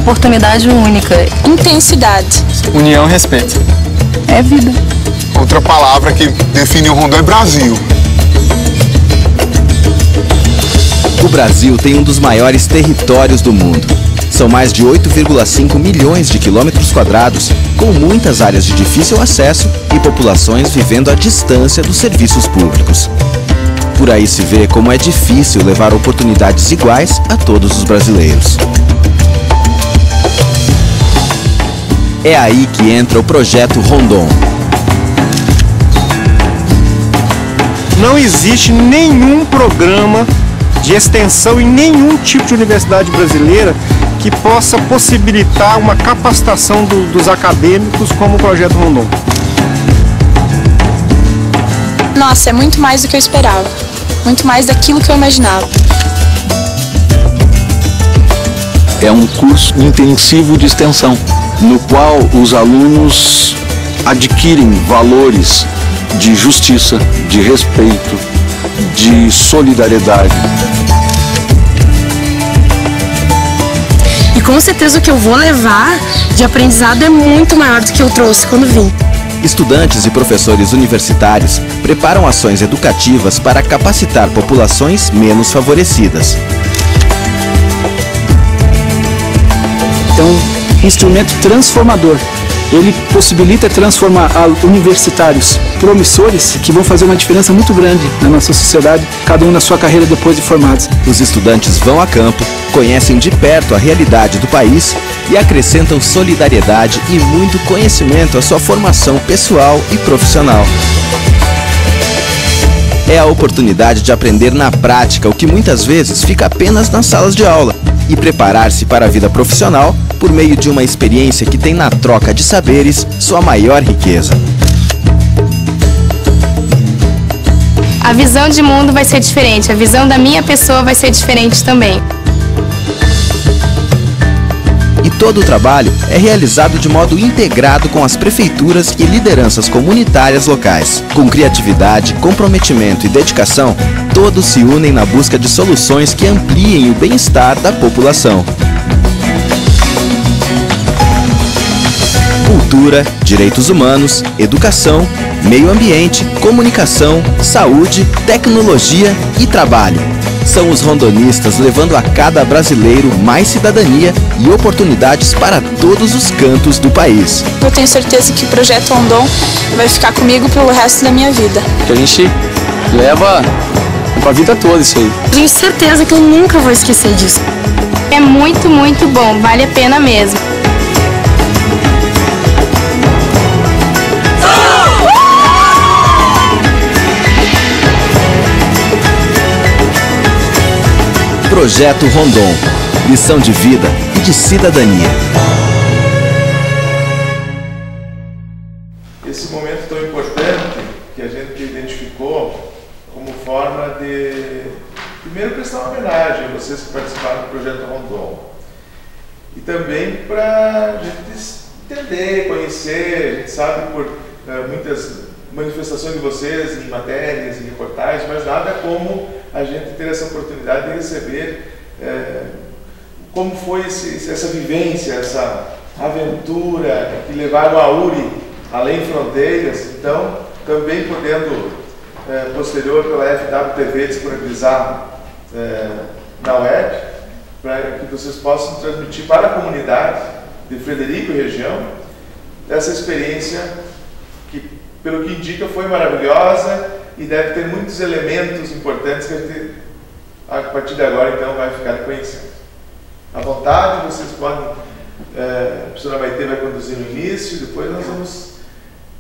Oportunidade única. Intensidade. União e respeito. É vida. Outra palavra que define o Rondon é Brasil. O Brasil tem um dos maiores territórios do mundo. São mais de 8,5 milhões de quilômetros quadrados, com muitas áreas de difícil acesso e populações vivendo à distância dos serviços públicos. Por aí se vê como é difícil levar oportunidades iguais a todos os brasileiros. É aí que entra o projeto Rondon. Não existe nenhum programa de extensão em nenhum tipo de universidade brasileira que possa possibilitar uma capacitação dos acadêmicos como o projeto Rondon. Nossa, é muito mais do que eu esperava. Muito mais daquilo que eu imaginava. É um curso intensivo de extensão, no qual os alunos adquirem valores de justiça, de respeito, de solidariedade. E com certeza o que eu vou levar de aprendizado é muito maior do que eu trouxe quando vim. Estudantes e professores universitários preparam ações educativas para capacitar populações menos favorecidas. É um instrumento transformador. Ele possibilita transformar universitários promissores que vão fazer uma diferença muito grande na nossa sociedade, cada um na sua carreira depois de formados. Os estudantes vão a campo, conhecem de perto a realidade do país e acrescentam solidariedade e muito conhecimento à sua formação pessoal e profissional. É a oportunidade de aprender na prática o que muitas vezes fica apenas nas salas de aula e preparar-se para a vida profissional por meio de uma experiência que tem na troca de saberes sua maior riqueza. A visão de mundo vai ser diferente, a visão da minha pessoa vai ser diferente também. E todo o trabalho é realizado de modo integrado com as prefeituras e lideranças comunitárias locais. Com criatividade, comprometimento e dedicação, todos se unem na busca de soluções que ampliem o bem-estar da população. Cultura, direitos humanos, educação, meio ambiente, comunicação, saúde, tecnologia e trabalho. São os rondonistas levando a cada brasileiro mais cidadania e oportunidades para todos os cantos do país. Eu tenho certeza que o projeto Rondon vai ficar comigo pelo resto da minha vida. Que a gente leva pra vida toda isso aí. Tenho certeza que eu nunca vou esquecer disso. É muito, muito bom, vale a pena mesmo. Projeto Rondon, lição de vida e de cidadania. Esse momento tão importante que a gente identificou como forma de, primeiro, prestar uma homenagem a vocês que participaram do Projeto Rondon e também para a gente entender, conhecer. A gente sabe por muitas manifestações de vocês em matérias, em reportagens, mas nada como a gente ter essa oportunidade de receber como foi essa vivência, essa aventura que levaram a URI além fronteiras. Então, também podendo, posterior pela FWTV, disponibilizar na web, para que vocês possam transmitir para a comunidade de Frederico e região essa experiência que, pelo que indica, foi maravilhosa e deve ter muitos elementos importantes que a gente, a partir de agora, então, vai ficar conhecendo. À vontade, vocês podem, a professora Maitê vai conduzir no início, depois nós vamos,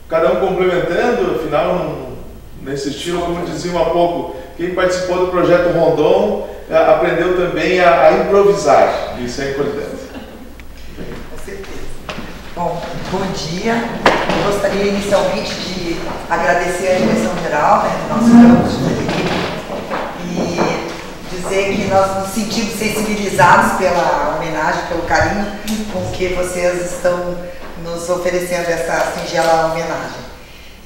cada um complementando, afinal, nesse estilo, como diziam há pouco, quem participou do projeto Rondon aprendeu também a improvisar, isso é importante. Com certeza. Bom dia. Eu gostaria inicialmente de agradecer a direção geral do nosso campus de Frederico e dizer que nós nos sentimos sensibilizados pela homenagem, pelo carinho com que vocês estão nos oferecendo essa singela homenagem.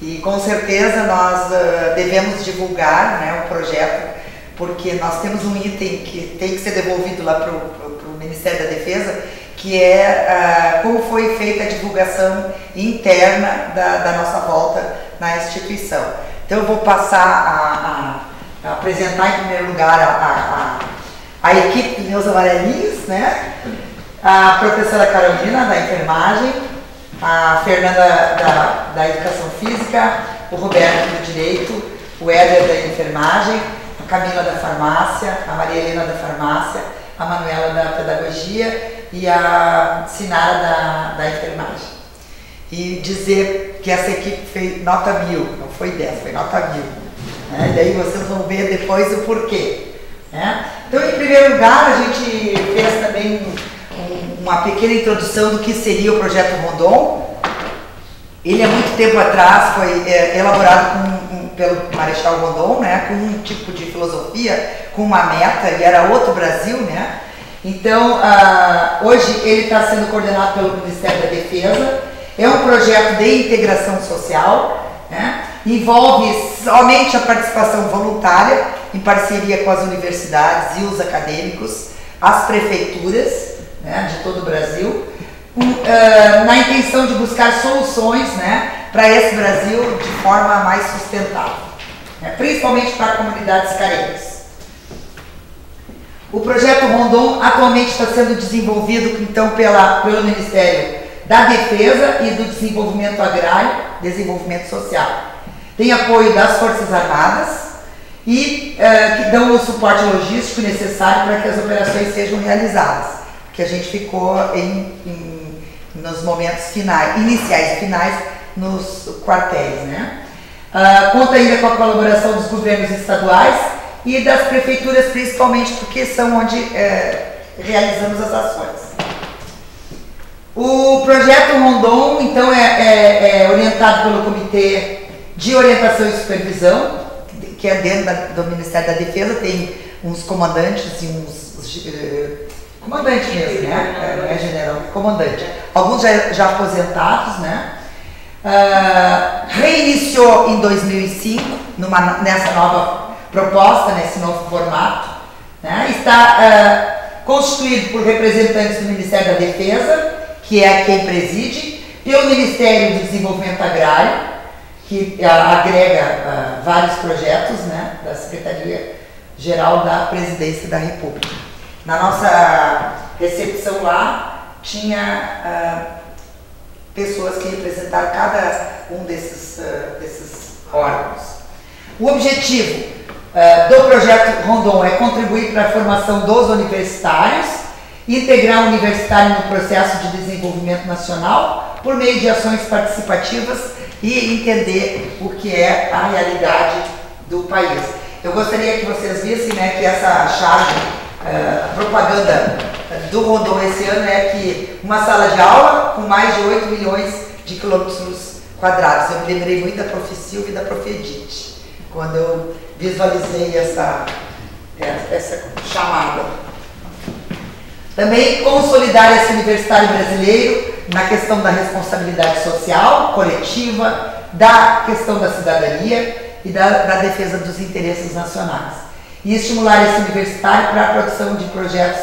E com certeza nós devemos divulgar, o projeto, porque nós temos um item que tem que ser devolvido lá para o Ministério da Defesa, que é como foi feita a divulgação interna da nossa volta na instituição. Então eu vou passar a apresentar em primeiro lugar a equipe dos meus amarelinhos, né? A professora Carolina, da enfermagem, a Fernanda da educação física, o Roberto do direito, o Éder da enfermagem, a Camila da farmácia, a Maria Helena da farmácia, a Manuela da pedagogia e a Sinara da enfermagem. E dizer que essa equipe fez nota 1000, não foi 10, foi nota 1000. Né? E daí vocês vão ver depois o porquê. Né? Então, em primeiro lugar, a gente fez também uma pequena introdução do que seria o Projeto Rondon. Ele, há muito tempo atrás, foi elaborado pelo Marechal Rondon, né, com um tipo de filosofia, com uma meta, e era outro Brasil, né? Então, hoje ele está sendo coordenado pelo Ministério da Defesa. É um projeto de integração social, né? Envolve somente a participação voluntária, em parceria com as universidades e os acadêmicos, as prefeituras, né, de todo o Brasil, na intenção de buscar soluções, né, para esse Brasil de forma mais sustentável, né, principalmente para comunidades carentes. O projeto Rondon atualmente está sendo desenvolvido então pelo Ministério da Defesa e do Desenvolvimento Agrário, Desenvolvimento Social. Tem apoio das Forças Armadas e que dão o suporte logístico necessário para que as operações sejam realizadas, que a gente ficou nos momentos iniciais e finais nos quartéis, né? Conta ainda com a colaboração dos governos estaduais e das prefeituras, principalmente porque são onde realizamos as ações. O projeto Rondon, então, é orientado pelo Comitê de Orientação e Supervisão, que é dentro do Ministério da Defesa. Tem uns comandantes e uns comandante mesmo, né? Não é general, comandante. Alguns já aposentados, né? Reiniciou em 2005, nessa nova proposta, nesse novo formato, né? Está constituído por representantes do Ministério da Defesa, que é quem preside, pelo Ministério do Desenvolvimento Agrário, que agrega vários projetos, né, da Secretaria-Geral da Presidência da República. Na nossa recepção lá, tinha pessoas que representaram cada um desses órgãos. O objetivo do projeto Rondon é contribuir para a formação dos universitários, integrar o universitário no processo de desenvolvimento nacional por meio de ações participativas e entender o que é a realidade do país. Eu gostaria que vocês vissem, né, que essa charge propaganda do Rondon esse ano é que uma sala de aula com mais de 8 milhões de quilômetros quadrados. Eu me lembrei muito da Prof. Silvia e da Prof. Edith, quando eu visualizei essa chamada. Também consolidar esse universitário brasileiro na questão da responsabilidade social, coletiva, da questão da cidadania e da defesa dos interesses nacionais. E estimular esse universitário para a produção de projetos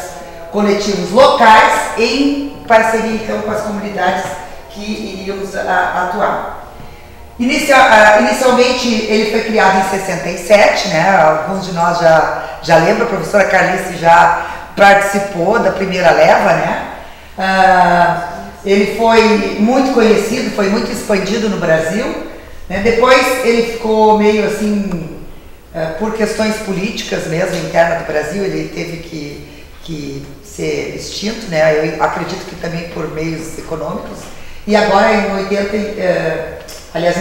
coletivos locais em parceria então com as comunidades que iríamos atuar. Inicialmente ele foi criado em 67, né? Alguns de nós já lembram, a professora Carlice já participou da primeira leva, né? Ele foi muito conhecido, foi muito expandido no Brasil, né? Depois ele ficou meio assim, por questões políticas mesmo, internas do Brasil, ele teve que ser extinto, né? Eu acredito que também por meios econômicos. E agora em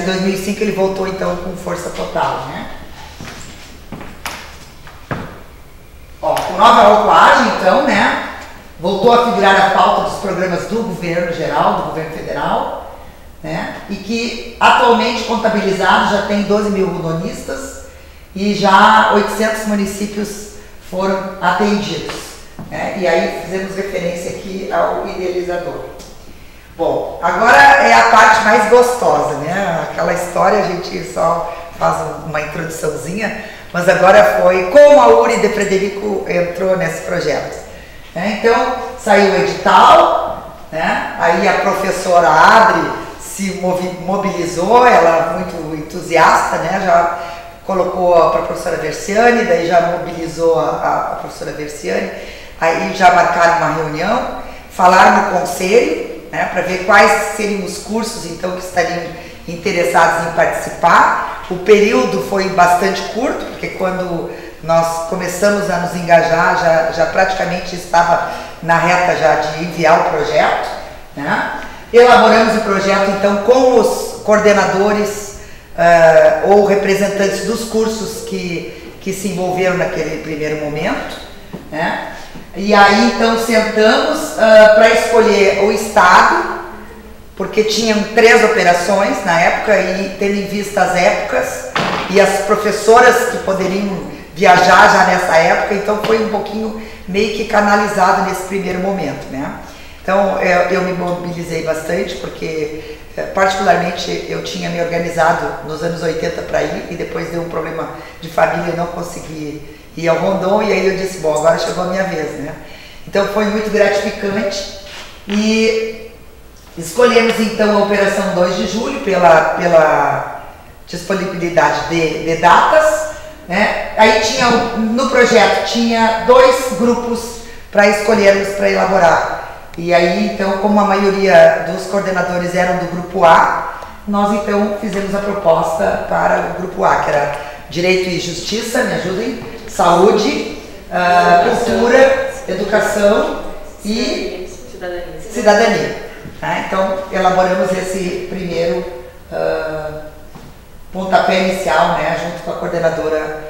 2005 ele voltou então com força total, né? Com nova roupagem, então, né? Voltou a figurar a pauta dos programas do governo geral, do governo federal, né? E que atualmente contabilizados já tem 12 mil rondonistas e já 800 municípios foram atendidos, né? E aí fizemos referência aqui ao idealizador. Bom, agora é a parte mais gostosa, né? Aquela história a gente só faz uma introduçãozinha, mas agora foi como a URI de Frederico entrou nesse projeto. Então, saiu o edital, né? Aí a professora Adri se mobilizou, ela muito entusiasta, né? Já colocou para a professora Versiani, daí já mobilizou a professora Versiani, aí já marcaram uma reunião, falaram no conselho, né? Para ver quais seriam os cursos então que estariam interessados em participar. O período foi bastante curto, porque quando nós começamos a nos engajar, já praticamente estava na reta já de enviar o projeto, né? Elaboramos o projeto então com os coordenadores ou representantes dos cursos que se envolveram naquele primeiro momento, né? E aí então sentamos para escolher o estado, porque tinham 3 operações na época e tendo em vista as épocas e as professoras que poderiam viajar já nessa época, então foi um pouquinho meio que canalizado nesse primeiro momento, né? Então eu me mobilizei bastante porque particularmente eu tinha me organizado nos anos 80 para ir e depois deu um problema de família e não consegui ir ao Rondon e aí eu disse, bom, agora chegou a minha vez, né? Então foi muito gratificante e escolhemos então a Operação 2 de Julho pela disponibilidade de datas, né? Aí tinha, no projeto tinha 2 grupos para escolhermos, para elaborar. E aí então, como a maioria dos coordenadores eram do grupo A, nós então fizemos a proposta para o grupo A, que era Direito e Justiça, me ajudem, Saúde, Cultura, Educação e Cidadania. Tá? Então elaboramos esse primeiro pontapé inicial, né, junto com a coordenadora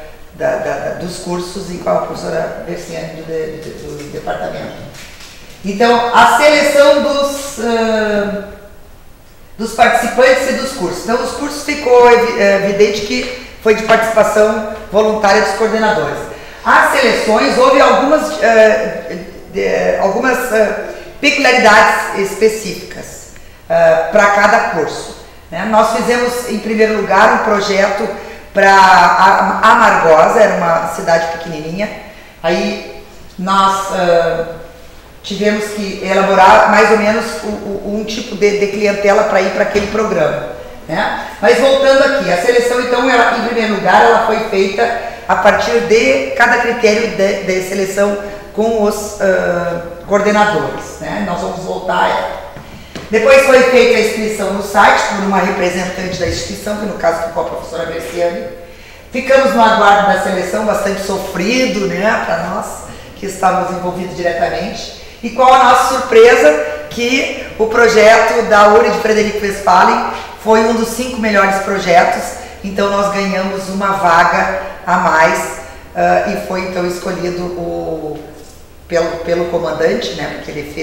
dos cursos e com a professora Versiani do departamento. Então, a seleção dos participantes e dos cursos. Então, os cursos ficou evidente que foi de participação voluntária dos coordenadores. As seleções, houve algumas peculiaridades específicas para cada curso, né? Nós fizemos, em primeiro lugar, um projeto para Amargosa, era uma cidade pequenininha. Aí nós tivemos que elaborar mais ou menos um tipo de clientela para ir para aquele programa, né? Mas voltando aqui, a seleção então, em primeiro lugar, ela foi feita a partir de cada critério de seleção com os coordenadores, né? Nós vamos voltar a ela. Depois foi feita a inscrição no site por uma representante da instituição, que no caso ficou a professora Versiani. Ficamos no aguardo da seleção, bastante sofrido, né, para nós que estávamos envolvidos diretamente. E qual a nossa surpresa? Que o projeto da URI de Frederico Westphalen foi um dos 5 melhores projetos, então nós ganhamos uma vaga a mais e foi então escolhido pelo comandante, né, porque ele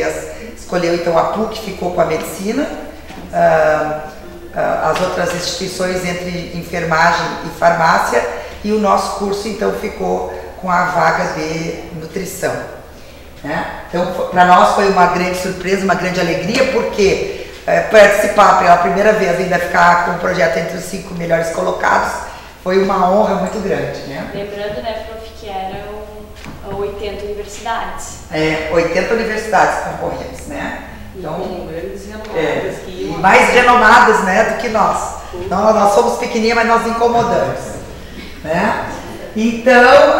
escolheu então a PUC, ficou com a medicina, as outras instituições entre enfermagem e farmácia, e o nosso curso então ficou com a vaga de nutrição, né? Então para nós foi uma grande surpresa, uma grande alegria, porque participar pela primeira vez, ainda ficar com o projeto entre os 5 melhores colocados, foi uma honra muito grande, né? Lembrando, né, prof, que eram 80 universidades. 80 universidades concorrentes, né? Então, grandes renomadas e mais renomadas, né, do que nós. Então, nós somos pequenininhos, mas nós incomodamos, né? Então,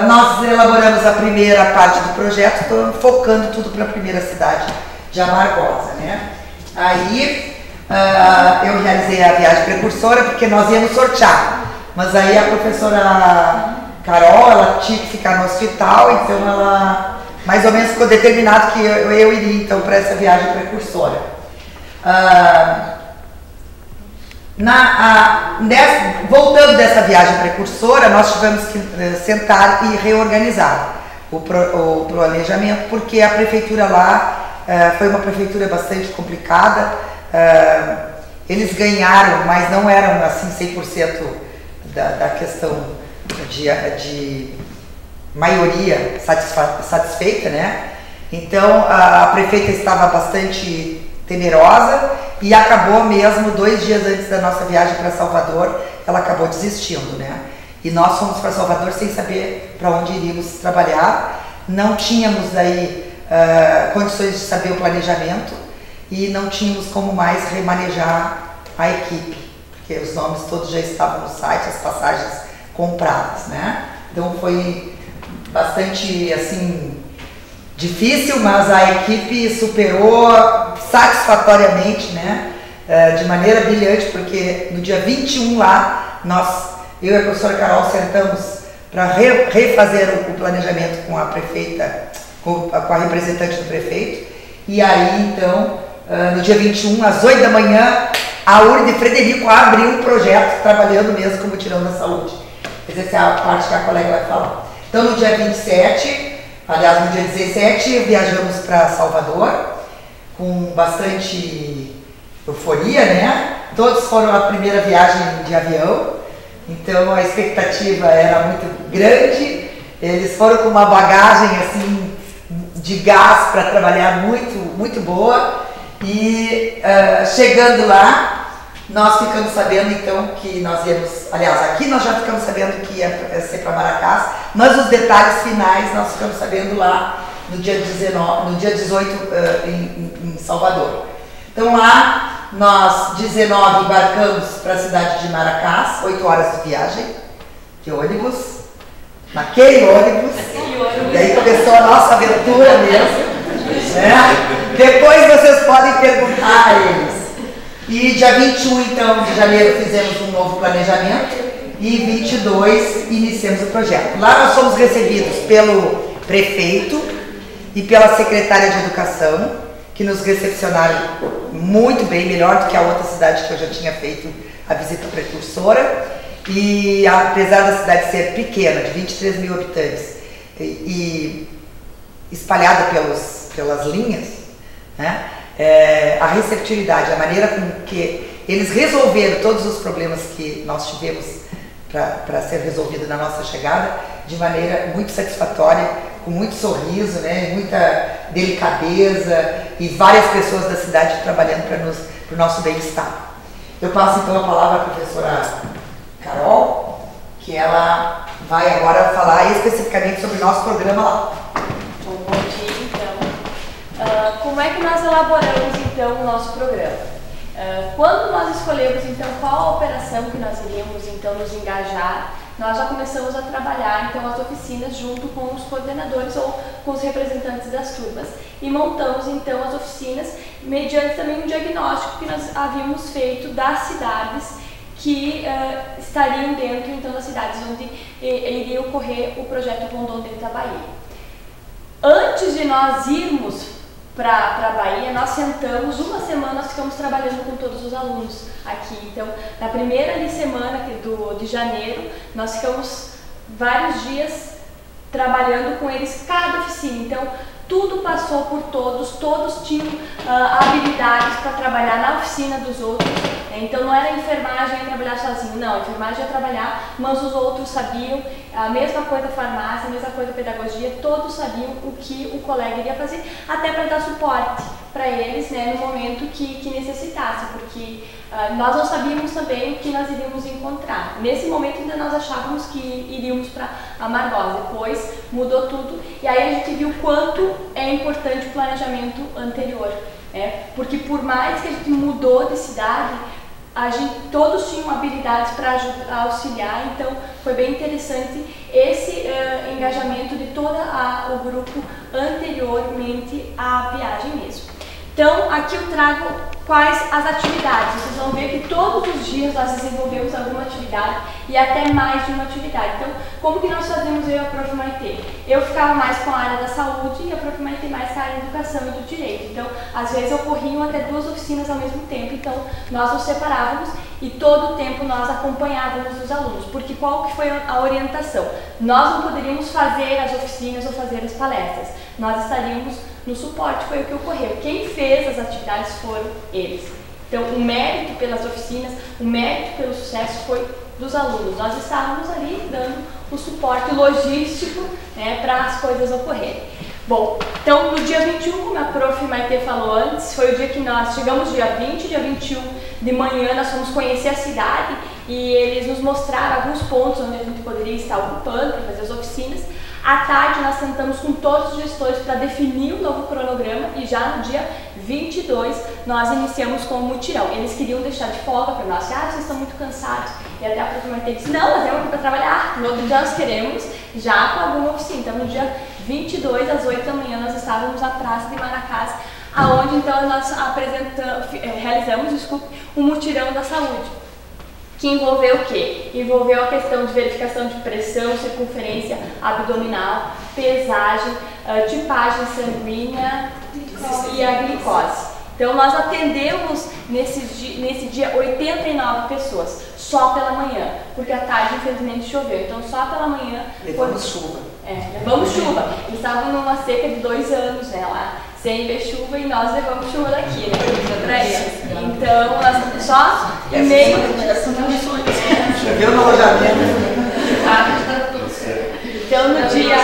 nós elaboramos a primeira parte do projeto, focando tudo para a primeira cidade de Amargosa, né? Aí, eu realizei a viagem precursora, porque nós íamos sortear, mas aí a professora Carol, ela tinha que ficar no hospital, então ela mais ou menos ficou determinado que eu iria então para essa viagem precursora. Voltando dessa viagem precursora, nós tivemos que sentar e reorganizar o planejamento, porque a prefeitura lá foi uma prefeitura bastante complicada. Eles ganharam, mas não eram assim 100% da questão de maioria satisfeita, né? Então a prefeita estava bastante temerosa e acabou mesmo 2 dias antes da nossa viagem para Salvador, ela acabou desistindo, né? E nós fomos para Salvador sem saber para onde iríamos trabalhar, não tínhamos aí condições de saber o planejamento e não tínhamos como mais remanejar a equipe, porque os nomes todos já estavam no site, as passagens compradas, né? Então foi bastante, assim, difícil, mas a equipe superou satisfatoriamente, né? De maneira brilhante, porque no dia 21 lá, eu e a professora Carol sentamos para refazer o planejamento com a prefeita, com a representante do prefeito, e aí então, no dia 21, às 8 da manhã, a URI de Frederico abriu um projeto, trabalhando mesmo como Mutirão da Saúde. Essa é a parte que a colega vai falar. Então no dia 27, aliás no dia 17, viajamos para Salvador, com bastante euforia, né? Todos foram a primeira viagem de avião, então a expectativa era muito grande. Eles foram com uma bagagem assim de gás para trabalhar muito boa, e chegando lá nós ficamos sabendo então que nós íamos, aliás aqui nós já ficamos sabendo que ia ser para Maracás, mas os detalhes finais nós ficamos sabendo lá no dia 18 em Salvador. Então lá nós 19 embarcamos para a cidade de Maracás, 8 horas de viagem de ônibus, naquele ônibus, daí começou a nossa aventura mesmo, né? Depois vocês podem perguntar a eles. E dia 21 então de janeiro fizemos um novo planejamento e 22 iniciamos o projeto. Lá nós fomos recebidos pelo prefeito e pela secretária de Educação, que nos recepcionaram muito bem, melhor do que a outra cidade que eu já tinha feito a visita precursora. E apesar da cidade ser pequena, de 23 mil habitantes, e espalhada pelas linhas, né, a receptividade, a maneira com que eles resolveram todos os problemas que nós tivemos para ser resolvido na nossa chegada, de maneira muito satisfatória, com muito sorriso, né, muita delicadeza, e várias pessoas da cidade trabalhando para o nosso bem-estar. Eu passo então a palavra à professora Carol, que ela vai agora falar especificamente sobre o nosso programa lá. Bom dia, então. Como é que nós elaboramos então o nosso programa? Quando nós escolhemos então qual a operação que nós iríamos então nos engajar, nós já começamos a trabalhar então as oficinas junto com os coordenadores ou com os representantes das turmas, e montamos então as oficinas mediante também um diagnóstico que nós havíamos feito das cidades que estariam dentro então das cidades onde iria ocorrer o projeto Rondon de Itabaí. Antes de nós irmos para a Bahia, nós sentamos, uma semana nós ficamos trabalhando com todos os alunos aqui. Então, na primeira semana de janeiro, nós ficamos vários dias trabalhando com eles, cada oficina. Então, tudo passou por todos tinham habilidades para trabalhar na oficina dos outros. Então não era a enfermagem ia trabalhar sozinho, não, a enfermagem ia trabalhar, mas os outros sabiam, a mesma coisa a farmácia, a mesma coisa a pedagogia, todos sabiam o que o colega iria fazer, até para dar suporte para eles, né, no momento que necessitasse, porque nós não sabíamos também o que nós iríamos encontrar. Nesse momento ainda nós achávamos que iríamos para Amargosa, depois mudou tudo, e aí a gente viu o quanto é importante o planejamento anterior, porque por mais que a gente mudou de cidade, todos tinham habilidades para auxiliar, então foi bem interessante esse engajamento de todo o grupo anteriormente à viagem mesmo. Então aqui eu trago quais as atividades. Vocês vão ver que todos os dias nós desenvolvemos alguma atividade e até mais de uma atividade. Então, como que nós fazemos eu e a Prof. Maitê? Eu ficava mais com a área da saúde e a Prof. Maitê mais com a área da educação e do direito. Então, às vezes ocorriam até 2 oficinas ao mesmo tempo, então nós nos separávamos e todo o tempo nós acompanhávamos os alunos, porque qual que foi a orientação? Nós não poderíamos fazer as oficinas ou fazer as palestras, nós estaríamos no suporte, foi o que ocorreu. Quem fez as atividades foram eles. Então, o mérito pelas oficinas, o mérito pelo sucesso foi dos alunos. Nós estávamos ali dando o suporte logístico, né, para as coisas ocorrerem. Bom, então no dia 21, como a Prof. Maitê falou antes, foi o dia que nós chegamos, dia 20, dia 21 de manhã nós fomos conhecer a cidade e eles nos mostraram alguns pontos onde a gente poderia estar ocupando para fazer as oficinas. À tarde nós sentamos com todos os gestores para definir um novo cronograma e já no dia 22 nós iniciamos com o mutirão. Eles queriam deixar de folga para nós, vocês estão muito cansados. E até a professora disse, não, nós temos aqui para trabalhar. No outro dia nós queremos já com alguma oficina. Então no dia 22 às 8 da manhã nós estávamos na Praça de Maracás, aonde então nós realizamos um mutirão da saúde, que envolveu o quê? Envolveu a questão de verificação de pressão, circunferência abdominal, pesagem, tipagem sanguínea e a glicose. Então nós atendemos nesse dia 89 pessoas, só pela manhã, porque à tarde infelizmente choveu, então só pela manhã... Levamos chuva. Levamos chuva. Eles estavam numa seca de 2 anos, né, lá, sem ver chuva, e nós levamos chuva daqui, né, pra eles. Então, nós só em meio... Choveu no alojamento. Então, no dia,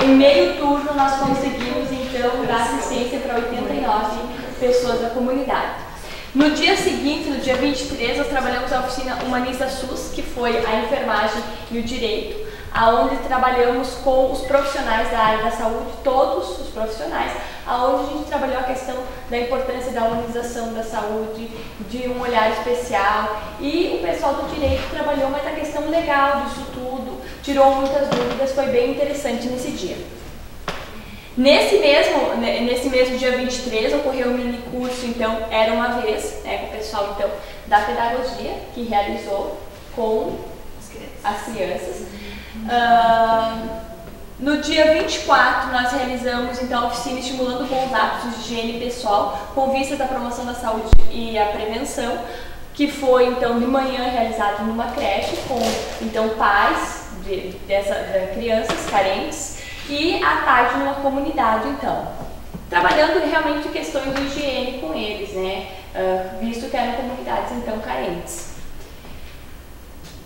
em meio turno, nós conseguimos, então, dar assistência para 89 pessoas da comunidade. No dia seguinte, no dia 23, nós trabalhamos a oficina Humaniza SUS, que foi a enfermagem e o direito, aonde trabalhamos com os profissionais da área da saúde, todos os profissionais, aonde a gente trabalhou a questão da importância da humanização da saúde, de um olhar especial, e o pessoal do direito trabalhou mais a questão legal disso tudo, tirou muitas dúvidas, foi bem interessante nesse dia. Nesse mesmo dia 23 ocorreu um mini curso, então, Era Uma Vez, né, com o pessoal então, da pedagogia, que realizou com as crianças. No dia 24 nós realizamos então a oficina estimulando bons hábitos de higiene pessoal com vistas à promoção da saúde e à prevenção, que foi então de manhã realizado numa creche com então pais de crianças carentes e à tarde numa comunidade então, trabalhando realmente questões de higiene com eles, né, visto que eram comunidades então carentes.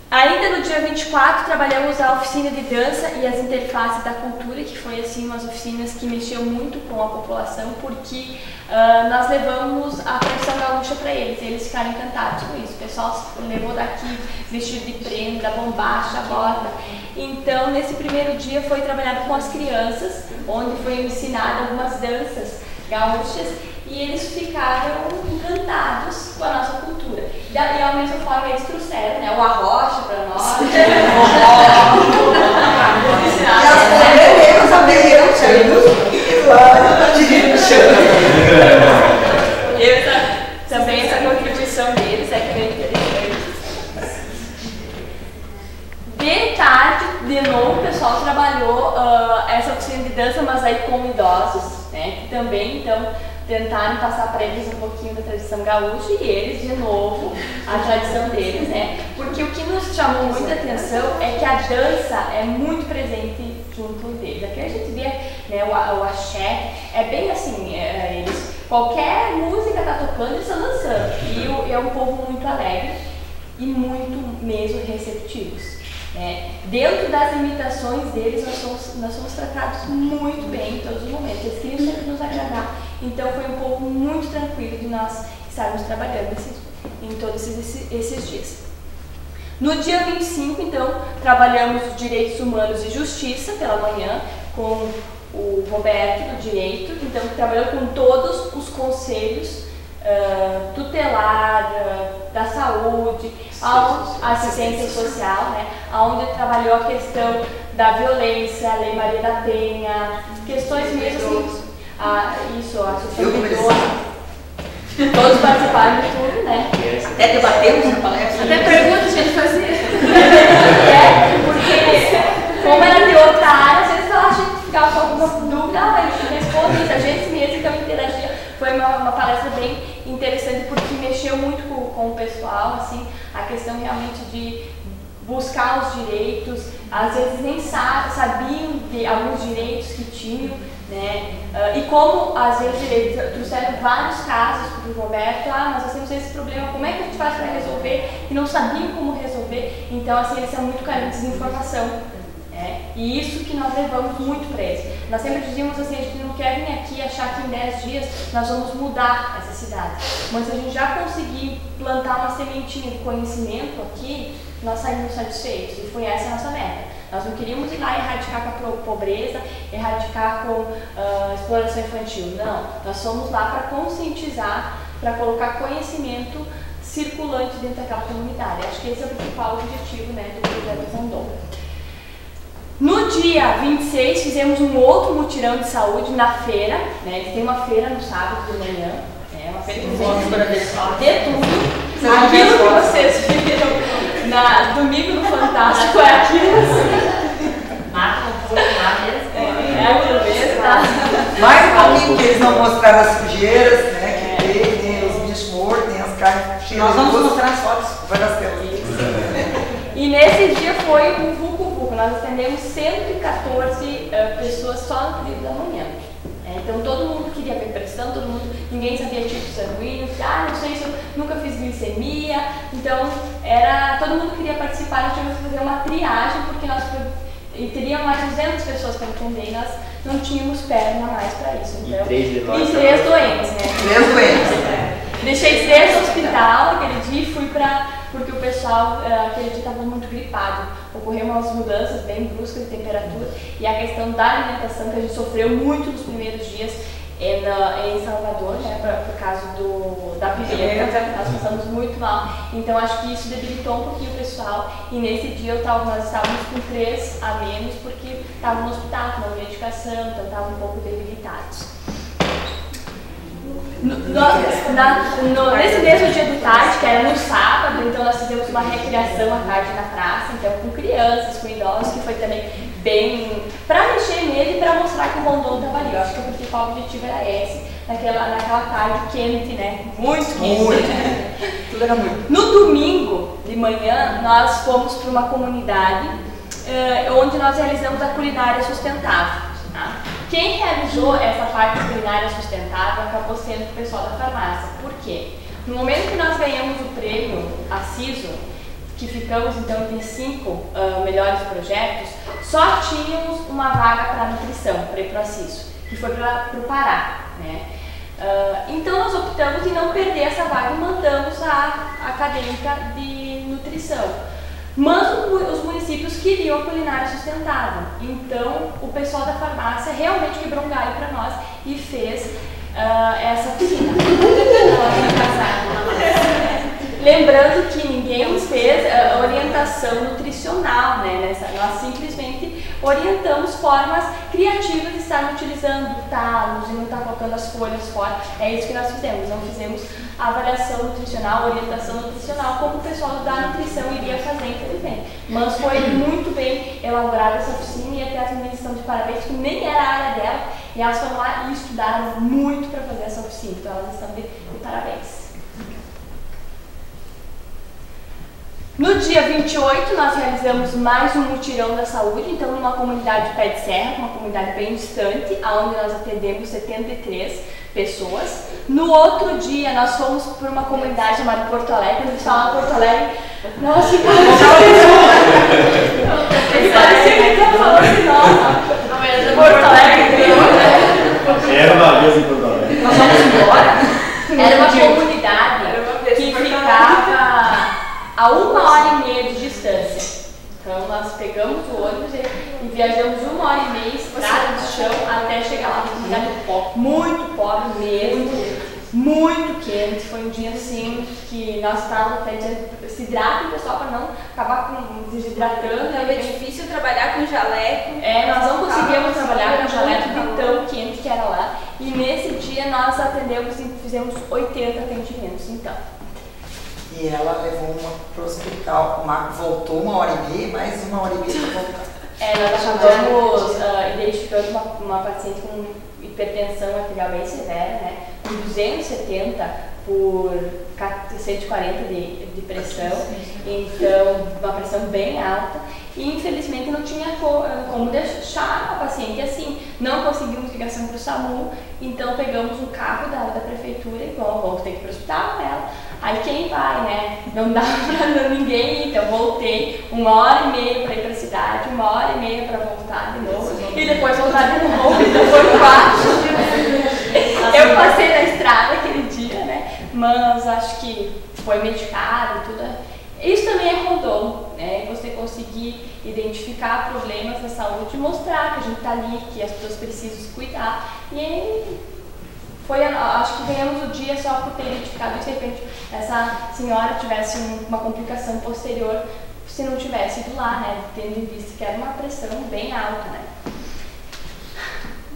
Ainda no dia 24 trabalhamos a oficina de dança e as interfaces da cultura, que foi assim umas oficinas que mexeu muito com a população, porque nós levamos a tradição gaúcha para eles ficaram encantados com isso. O pessoal levou daqui vestido de prenda, bombacha, bota. Então nesse primeiro dia foi trabalhado com as crianças, onde foi ensinado algumas danças gaúchas, e eles ficaram encantados com a nossa cultura. E ao mesmo forma eles trouxeram, né, o arrocha para nós. Também essa contribuição deles é que bem interessante. De tarde, de novo, o pessoal trabalhou essa oficina de dança, mas aí com idosos, né, que também então tentaram passar para eles um pouquinho da tradição gaúcha e eles, de novo, a tradição deles, né? Porque o que nos chamou muita atenção é que a dança é muito presente junto deles. Aqui a gente vê, né, o axé, é bem assim, qualquer música tá tocando, eles estão dançando. E é um povo muito alegre e muito mesmo receptivos. Dentro das limitações deles, nós somos tratados muito bem em todos os momentos. Eles queriam sempre nos agradar. Então foi um pouco muito tranquilo de nós estarmos trabalhando em todos esses dias. No dia 25, então, trabalhamos os direitos humanos e justiça pela manhã com o Roberto do Direito, então trabalhou com todos os conselhos tutelar, da saúde, a assistência social, né, onde trabalhou a questão da violência, a Lei Maria da Penha, questões mesmo, a sustentabilidade. Todos participaram de tudo, né? Até debatemos na palestra. Até perguntas a gente fazia. Porque como era de outra área, às vezes a gente ficava com alguma dúvida, a gente responde isso, a gente mesmo então interagia. Foi uma palestra bem interessante porque mexeu muito com o pessoal, assim, a questão realmente de buscar os direitos, às vezes nem sabiam de alguns direitos que tinham, né? E como às vezes eles trouxeram vários casos para o Roberto, nós temos esse problema, como é que a gente faz para resolver? E não sabiam como resolver, então assim, eles são muito carentes de informação. E isso que nós levamos muito para eles. Nós sempre dizíamos assim, a gente não quer vir aqui achar que em 10 dias nós vamos mudar essa cidade. Mas se a gente já conseguir plantar uma sementinha de conhecimento aqui, nós saímos satisfeitos. E foi essa a nossa meta. Nós não queríamos ir lá erradicar com a pobreza, erradicar com exploração infantil, não. Nós fomos lá para conscientizar, para colocar conhecimento circulante dentro daquela comunidade. Acho que esse é o principal objetivo, né, do projeto Rondon. No dia 26 fizemos um outro mutirão de saúde na feira, né? Eles têm uma feira no sábado de manhã, uma feira que de tudo. Aquilo que vocês viram domingo no Fantástico é aquilo assim. Mata um pouco lá mesmo. É aquilo mesmo, tá? Mais um pouquinho que eles não mostraram as sujeiras, né? Que tem os bichos mortos, tem as carnes cheias. Nós vamos mostrar as fotos, vai dar tempo. E nesse dia foi um vucu-vucu, nós atendemos 114 pessoas só no período da manhã. Então todo mundo queria ver pressão, ninguém sabia tipo sanguíneo, não sei se eu nunca fiz glicemia, então todo mundo queria participar, nós tínhamos que fazer uma triagem, porque nós teríamos mais de 200 pessoas para atender e nós não tínhamos perna mais para isso. Então, e 3 doentes, né? 3 doentes. Deixei 3 no hospital aquele dia e fui porque o pessoal aquele dia estava muito gripado. Ocorreram umas mudanças bem bruscas de temperatura e a questão da alimentação que a gente sofreu muito nos primeiros dias em Salvador, né, por causa da pimenta, nós passamos muito mal. Então acho que isso debilitou um pouquinho o pessoal e nesse dia nós estávamos com 3 a menos porque estavam no hospital, tomando medicação, então estavam um pouco debilitados. Nesse mesmo dia de tarde, que era no sábado, então nós fizemos uma recreação à tarde na praça, então com crianças, com idosos, que foi também bem para mexer nele e para mostrar que o Rondon estava ali. Eu acho que o principal objetivo era esse, naquela tarde quente, né? Muito quente. Tudo era muito. No domingo de manhã, nós fomos para uma comunidade onde nós realizamos a culinária sustentável. Tá? Quem realizou essa parte de culinária sustentável acabou sendo o pessoal da farmácia. Por quê? No momento que nós ganhamos o prêmio Aciso, que ficamos então entre 5 melhores projetos, só tínhamos uma vaga para nutrição, para ir para o Aciso, que foi para o Pará, né? Então nós optamos em não perder essa vaga e mandamos a acadêmica de nutrição. Mas os municípios queriam a culinária sustentável, então o pessoal da farmácia realmente quebrou um galho para nós e fez essa oficina. Lembrando que ninguém nos fez orientação nutricional, né? Nós simplesmente orientamos formas criativas de estar utilizando talos e não estar colocando as folhas fora. É isso que nós fizemos, não fizemos avaliação nutricional, orientação nutricional, como o pessoal da nutrição iria fazer, infelizmente. Mas foi muito bem elaborada essa oficina e até as meninas estão de parabéns, que nem era a área dela, e elas foram lá e estudaram muito para fazer essa oficina, então elas estão de parabéns. No dia 28, nós realizamos mais um mutirão da saúde, então numa comunidade de Pé de Serra, uma comunidade bem distante, onde nós atendemos 73 pessoas. No outro dia, nós fomos para uma comunidade chamada Porto Alegre. Quando eles falam Porto Alegre, nossa, que parecia que ele estava falando assim, nossa, Porto Alegre. Era uma vez em Porto Alegre. Nós vamos embora. Era uma comunidade que ficava a 1h30 de distância. Então nós pegamos o ônibus e viajamos 1h30 estrada de chão até chegar lá no lugar muito pobre mesmo, muito quente. Foi um dia assim que nós estávamos até dizendo, se hidratem, pessoal, para não acabar desidratando. É difícil trabalhar com jaleco. Nós não conseguíamos trabalhar com jaleco de tão quente que era lá. E nesse dia nós atendemos e fizemos 80 atendimentos, então. E ela levou uma para o hospital, voltou 1h30, mais 1h30 para voltar. Nós acabamos identificando uma paciente com hipertensão arterial bem severa, né? Com 270 por 140 de pressão, então uma pressão bem alta. E infelizmente não tinha como deixar a paciente assim. Não conseguimos ligação para o SAMU, então pegamos um carro da prefeitura e vamos ter que ir para o hospital com ela. Aí quem vai, né? Não dá para ninguém ir, então voltei 1h30 para ir para a cidade, 1h30 para voltar de novo e depois voltar de novo, então foi 4. Eu passei na estrada aquele dia, né? Mas acho que foi medicado e tudo. Isso também é Rondon. né? E você conseguir identificar problemas da saúde e mostrar que a gente está ali, que as pessoas precisam se cuidar. E acho que ganhamos o dia só por ter identificado, e de repente essa senhora tivesse uma complicação posterior se não tivesse ido lá, né? Tendo em vista que era uma pressão bem alta, né?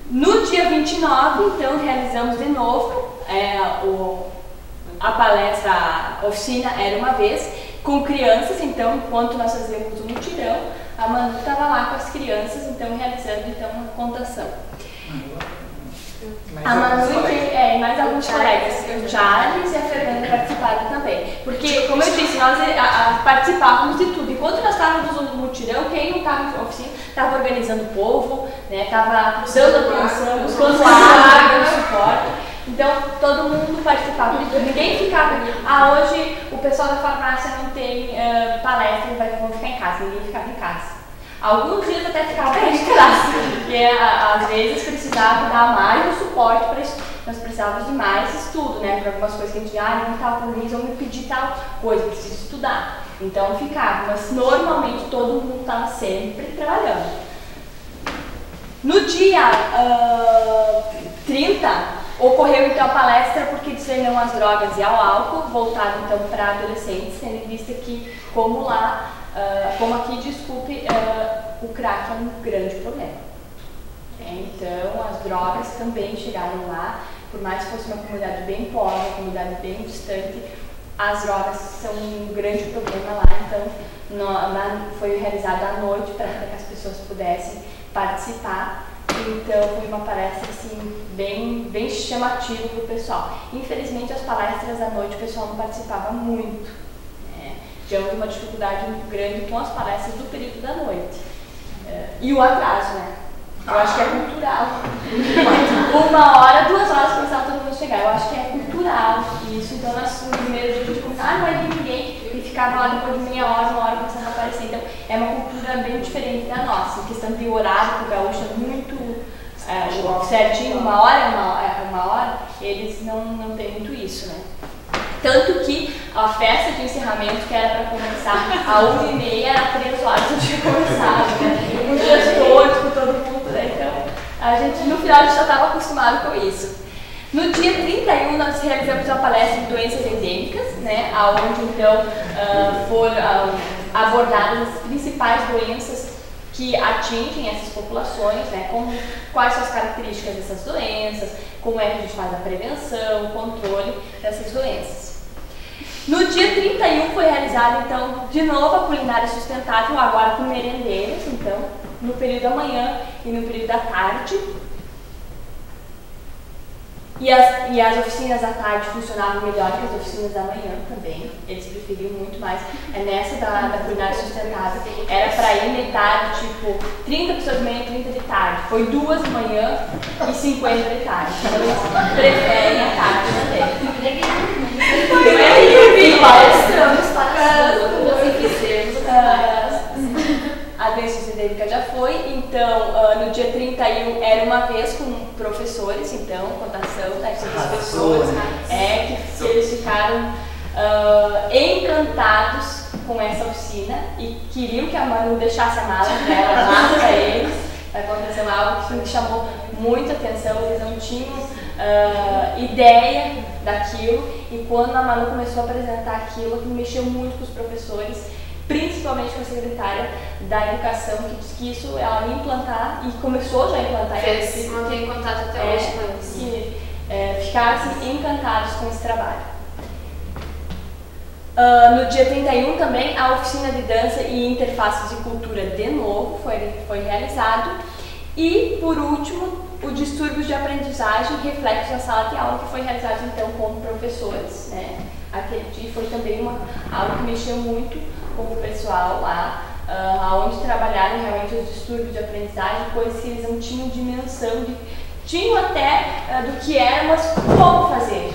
No dia 29, então, realizamos de novo a palestra, a oficina Era Uma Vez, com crianças. Então, enquanto nós fazíamos o mutirão, a Manu estava lá com as crianças, então, realizando então, uma contação. A Manu e mais alguns colegas, o Charles e a Fernanda participaram também. Porque, como eu disse, nós participávamos de tudo. Enquanto nós estávamos no mutirão, quem não estava na oficina estava organizando o povo, estava dando atenção, buscando água, suporte. Então, todo mundo participava de tudo. Ninguém ficava, hoje o pessoal da farmácia não tem palestra, vão ficar em casa. Ninguém ficava em casa. Alguns dias até ficava para estudar, porque às vezes precisava dar mais um suporte para isso. Nós precisávamos de mais estudo, né? Para algumas coisas que a gente não estava por mim, vão me pedir tal coisa, preciso estudar. Então ficava, mas normalmente todo mundo estava sempre trabalhando. No dia 30, ocorreu então a palestra Porque Discernam as Drogas e ao Álcool, voltado então para adolescentes, tendo em vista que, como aqui, desculpe, o crack é um grande problema. Então, as drogas também chegaram lá, por mais que fosse uma comunidade bem pobre, uma comunidade bem distante, as drogas são um grande problema lá. Então, foi realizada à noite para que as pessoas pudessem participar. Então, foi uma palestra assim, bem chamativa para o pessoal. Infelizmente, as palestras à noite o pessoal não participava muito. Tivemos uma dificuldade muito grande com as palestras do período da noite. E o atraso, né? Eu acho que é cultural. 1 hora, 2 horas começava todo mundo a chegar. Eu acho que é cultural isso. Então, no primeiro dia a gente começava, não vai vir ninguém. E ficava lá depois de meia hora, 1 hora começando a aparecer. Então, é uma cultura bem diferente da nossa. Em questão de horário, porque o gaúcho é muito certinho, 1 hora, eles não têm muito isso, né? Tanto que a festa de encerramento, que era para começar às 1h30, era 3 horas que tinha começado, né? Com os gestores, com todo mundo, né? Então, a gente, no final, a gente já estava acostumado com isso. No dia 31, nós realizamos uma palestra de doenças endêmicas, né? Onde, então, foram abordadas as principais doenças que atingem essas populações, né? Quais são as características dessas doenças, como é que a gente faz a prevenção, o controle dessas doenças. No dia 31 foi realizada, então, de novo a culinária sustentável, agora com merendeiros, então, no período da manhã e no período da tarde. E as oficinas da tarde funcionavam melhor que as oficinas da manhã também. Eles preferiam muito mais. Nessa da culinária sustentável, era para ir metade, tipo, 30 pessoas de manhã e 30 de tarde. Foi 2 de manhã e 50 de tarde. Então eles preferem a tarde também. A doença endêmica já foi, então no dia 31 era uma vez com professores, então, contação das pessoas, que eles ficaram encantados com essa oficina e queriam que a Manu deixasse a mala dela lá para eles. Aconteceu algo que me chamou muita atenção, eles não tinham ideia daquilo, e quando a Manu começou a apresentar aquilo mexeu muito com os professores, principalmente com a secretária da educação, que disse que isso ela ia implantar e começou já a implantar. Mantém contato até hoje com eles. E ficaram assim, encantados com esse trabalho. No dia 31 também a oficina de dança e interfaces de cultura de novo foi realizado. E por último, o distúrbios de aprendizagem e reflexos na sala de aula, que foi realizado então com professores, né? Aquele dia foi também algo que mexeu muito com o pessoal lá, onde trabalharam realmente os distúrbios de aprendizagem, coisas que eles não tinham dimensão tinham até do que era, mas como fazer.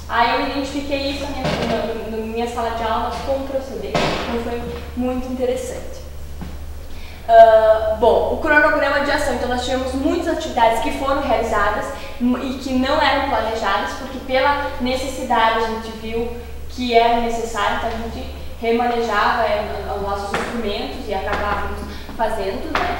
Aí eu identifiquei isso na minha sala de aula, mas como proceder. Então foi muito interessante. Bom, o cronograma de ação, então nós tivemos muitas atividades que foram realizadas e que não eram planejadas, porque pela necessidade a gente viu que era necessário, então a gente remanejava os nossos instrumentos e acabávamos fazendo, né?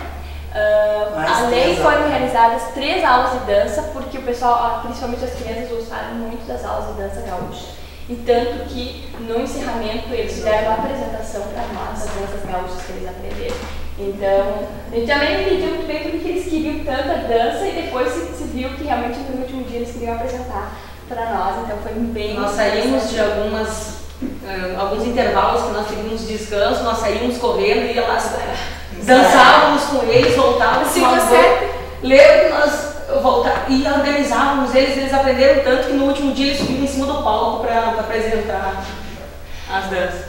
Além foram realizadas 3 aulas de dança, porque o pessoal, principalmente as crianças, gostaram muito das aulas de dança gaúcha. E tanto que no encerramento eles fizeram uma apresentação para nós das danças gaúchas que eles aprenderam. Então, a gente também não entendia muito bem porque eles queriam tanta dança e depois se viu que realmente no último dia eles queriam apresentar para nós, então foi bem... Nós saímos de alguns intervalos que nós teríamos descanso, nós saímos correndo, ia lá, dançávamos com eles, voltávamos, se você lembra que nós e organizávamos eles aprenderam tanto que no último dia eles subiram em cima do palco para apresentar as danças.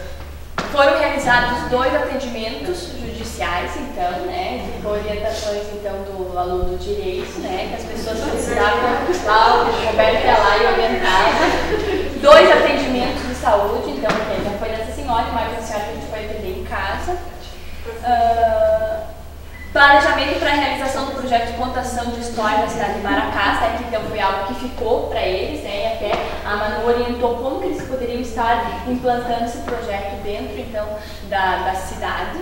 Foram realizados 2 atendimentos judiciais, então, né, com orientações então do aluno do direito, né, que as pessoas precisavam lá, o Roberto ia lá e orientava. 2 atendimentos de saúde, então, já foi dessa senhora, mas a senhora que a gente foi atender em casa. Planejamento para a realização do projeto de contação de história da cidade de Maracás, né, que então foi algo que ficou para eles, né, e até a Manu orientou como que eles poderiam estar implantando esse projeto dentro então da cidade.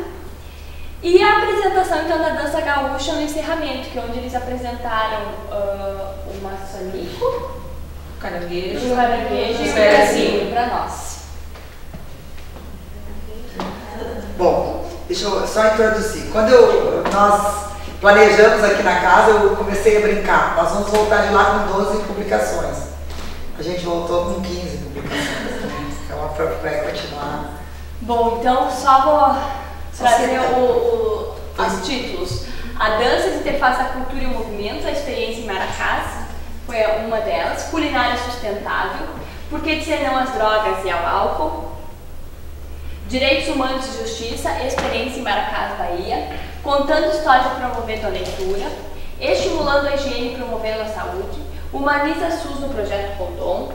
E a apresentação então da dança gaúcha no encerramento, que é onde eles apresentaram o maçanico, o caranguejo e o pedacinho para nós. Bom, deixa eu só introduzir. Quando nós planejamos aqui na casa, eu comecei a brincar. Nós vamos voltar de lá com 12 publicações. A gente voltou com 15 publicações. Então a própria vai continuar. Bom, então só vou trazer os títulos. A dança de interface da cultura e o movimento, a experiência em Maracás, foi uma delas. Culinária sustentável, por que dizer não às drogas e ao álcool? Direitos Humanos e Justiça, experiência em Maracás, Bahia, contando histórias para promover a leitura, estimulando a higiene e promovendo a saúde, humaniza SUS no projeto Rondon,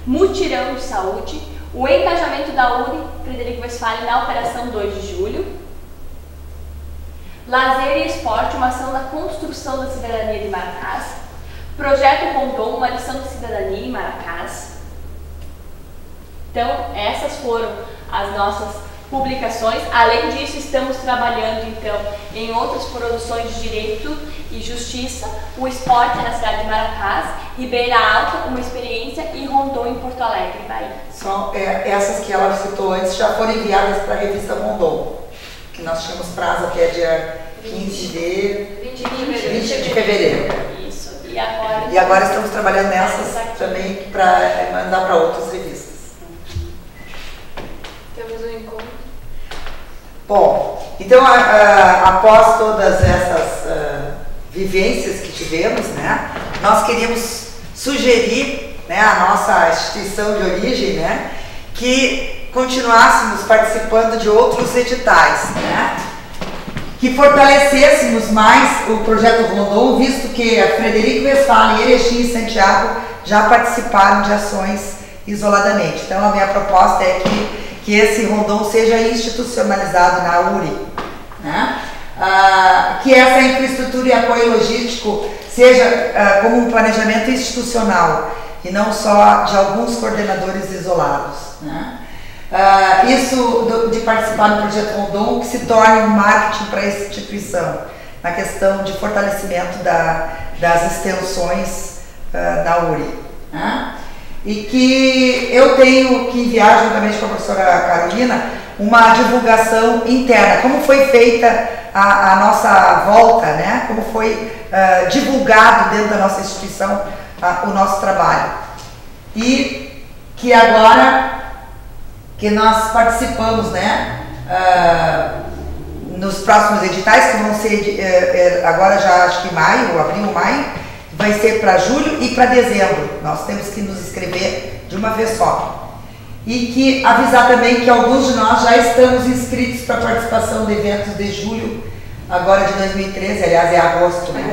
mutirão de saúde, o engajamento da URI, Frederico Westphalen, na Operação 2 de Julho, lazer e esporte, uma ação da construção da cidadania de Maracás, projeto Rondon, uma lição de cidadania em Maracás. Então, essas foram as nossas publicações. Além disso, estamos trabalhando então em outras produções de direito e justiça, o esporte na cidade de Maracás, Ribeira Alta, uma experiência, e Rondon em Porto Alegre, Bahia. São essas que ela citou antes já foram enviadas para a revista Rondon, que nós tínhamos prazo até dia 20 de fevereiro. Isso. E agora estamos trabalhando nessas também para mandar para outras revistas. Temos um encontro. Bom, então após todas essas vivências que tivemos, né, nós queríamos sugerir, né, a nossa instituição de origem, né, que continuássemos participando de outros editais, né, que fortalecêssemos mais o projeto Rondon, visto que a Frederico Westphalen, Erechim e Santiago já participaram de ações isoladamente. Então a minha proposta é que esse Rondon seja institucionalizado na URI, né? Que essa infraestrutura e apoio logístico seja como um planejamento institucional e não só de alguns coordenadores isolados, né? Isso de participar do projeto Rondon, que se torne um marketing para essa instituição, na questão de fortalecimento das extensões da URI, né? E que eu tenho que enviar, juntamente com a professora Carolina, uma divulgação interna, como foi feita a nossa volta, né? Como foi divulgado dentro da nossa instituição o nosso trabalho. E que agora que nós participamos, né, nos próximos editais, que vão ser agora já acho que maio, abril, maio, vai ser para julho e para dezembro. Nós temos que nos inscrever de uma vez só. E que avisar também que alguns de nós já estamos inscritos para participação de eventos de julho, agora de 2013, aliás é agosto, né?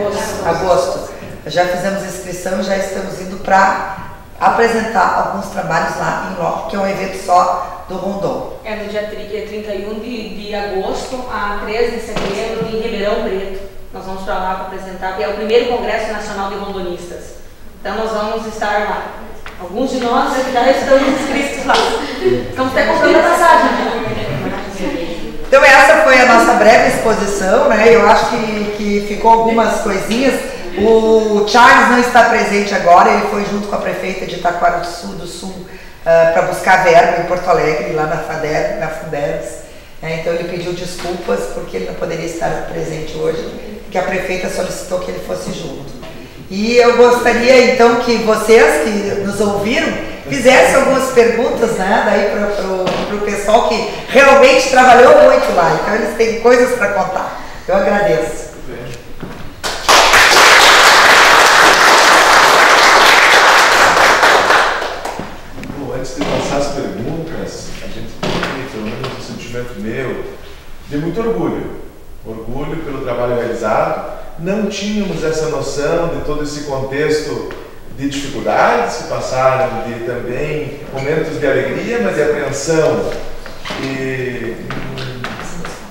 Agosto. Já fizemos inscrição e já estamos indo para apresentar alguns trabalhos lá em loco, que é um evento só do Rondon. É no dia 31 de agosto a 13 de setembro em Ribeirão Preto. Nós vamos para lá para apresentar, que é o primeiro Congresso Nacional de Rondonistas. Então nós vamos estar lá Alguns de nós já estamos inscritos lá. Estamos até comprando a passagem. Então essa foi a nossa breve exposição, né? Eu acho que ficou algumas coisinhas. O Charles não está presente agora, ele foi junto com a prefeita de Taquara do Sul para buscar verba em Porto Alegre, lá na Funderos. Então ele pediu desculpas porque ele não poderia estar presente hoje, porque a prefeita solicitou que ele fosse junto. E eu gostaria então que vocês que nos ouviram fizessem algumas perguntas, né, daí para o pessoal que realmente trabalhou muito lá, então eles têm coisas para contar. Eu agradeço. Bom, antes de passar as perguntas, a gente tem, pelo menos um sentimento meu, de muito orgulho. Orgulho pelo trabalho realizado. Não tínhamos essa noção de todo esse contexto de dificuldades que passaram, de também momentos de alegria, mas de apreensão. E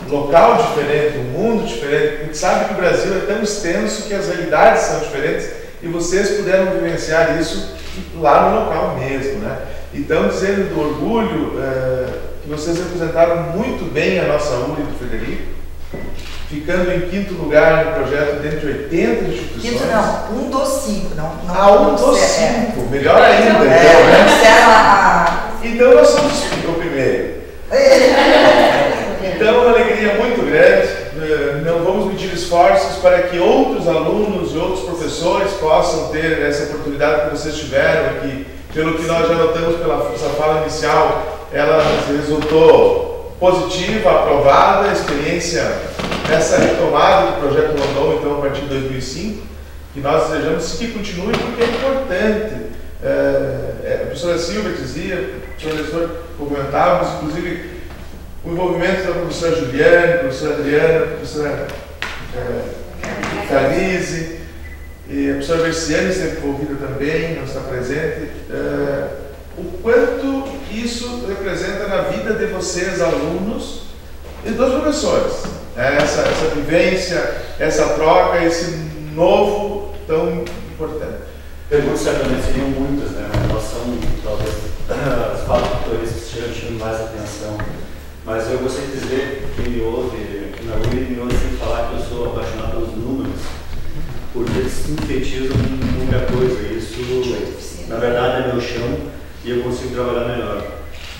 um local diferente, um mundo diferente. A gente sabe que o Brasil é tão extenso que as realidades são diferentes e vocês puderam vivenciar isso lá no local mesmo, né? Então, dizendo do orgulho, que vocês representaram muito bem a nossa URI do Frederico, ficando em 5º lugar no projeto dentro de 80 instituições. 5º não, 1 dos 5. Não, um dos 5, melhor ainda. Então nós somos o primeiro. Então, uma alegria muito grande. Não vamos medir esforços para que outros alunos e outros professores possam ter essa oportunidade que vocês tiveram aqui. Pelo que nós já notamos pela sua fala inicial, ela resultou positiva, aprovada, a experiência dessa retomada do projeto Rondon, então, a partir de 2005, que nós desejamos que continue, porque é importante. A professora Silvia dizia, o professor comentávamos, inclusive, o envolvimento da professora Juliane, professora Adriana, professora Carlise, e a professora Versiane sempre envolvida também, não está presente. O quanto isso representa na vida de vocês, alunos, e dos professores. Essa vivência, essa troca, esse novo tão importante. Perguntas certamente seriam muitas, né? Em relação, talvez, às 4 tutores que estejam chamando mais atenção. Mas eu gostaria de dizer que me ouve, que na URI me ouve sempre falar que eu sou apaixonado pelos números, porque eles sintetizam muita coisa. Isso, na verdade, é meu chão e eu consigo trabalhar melhor.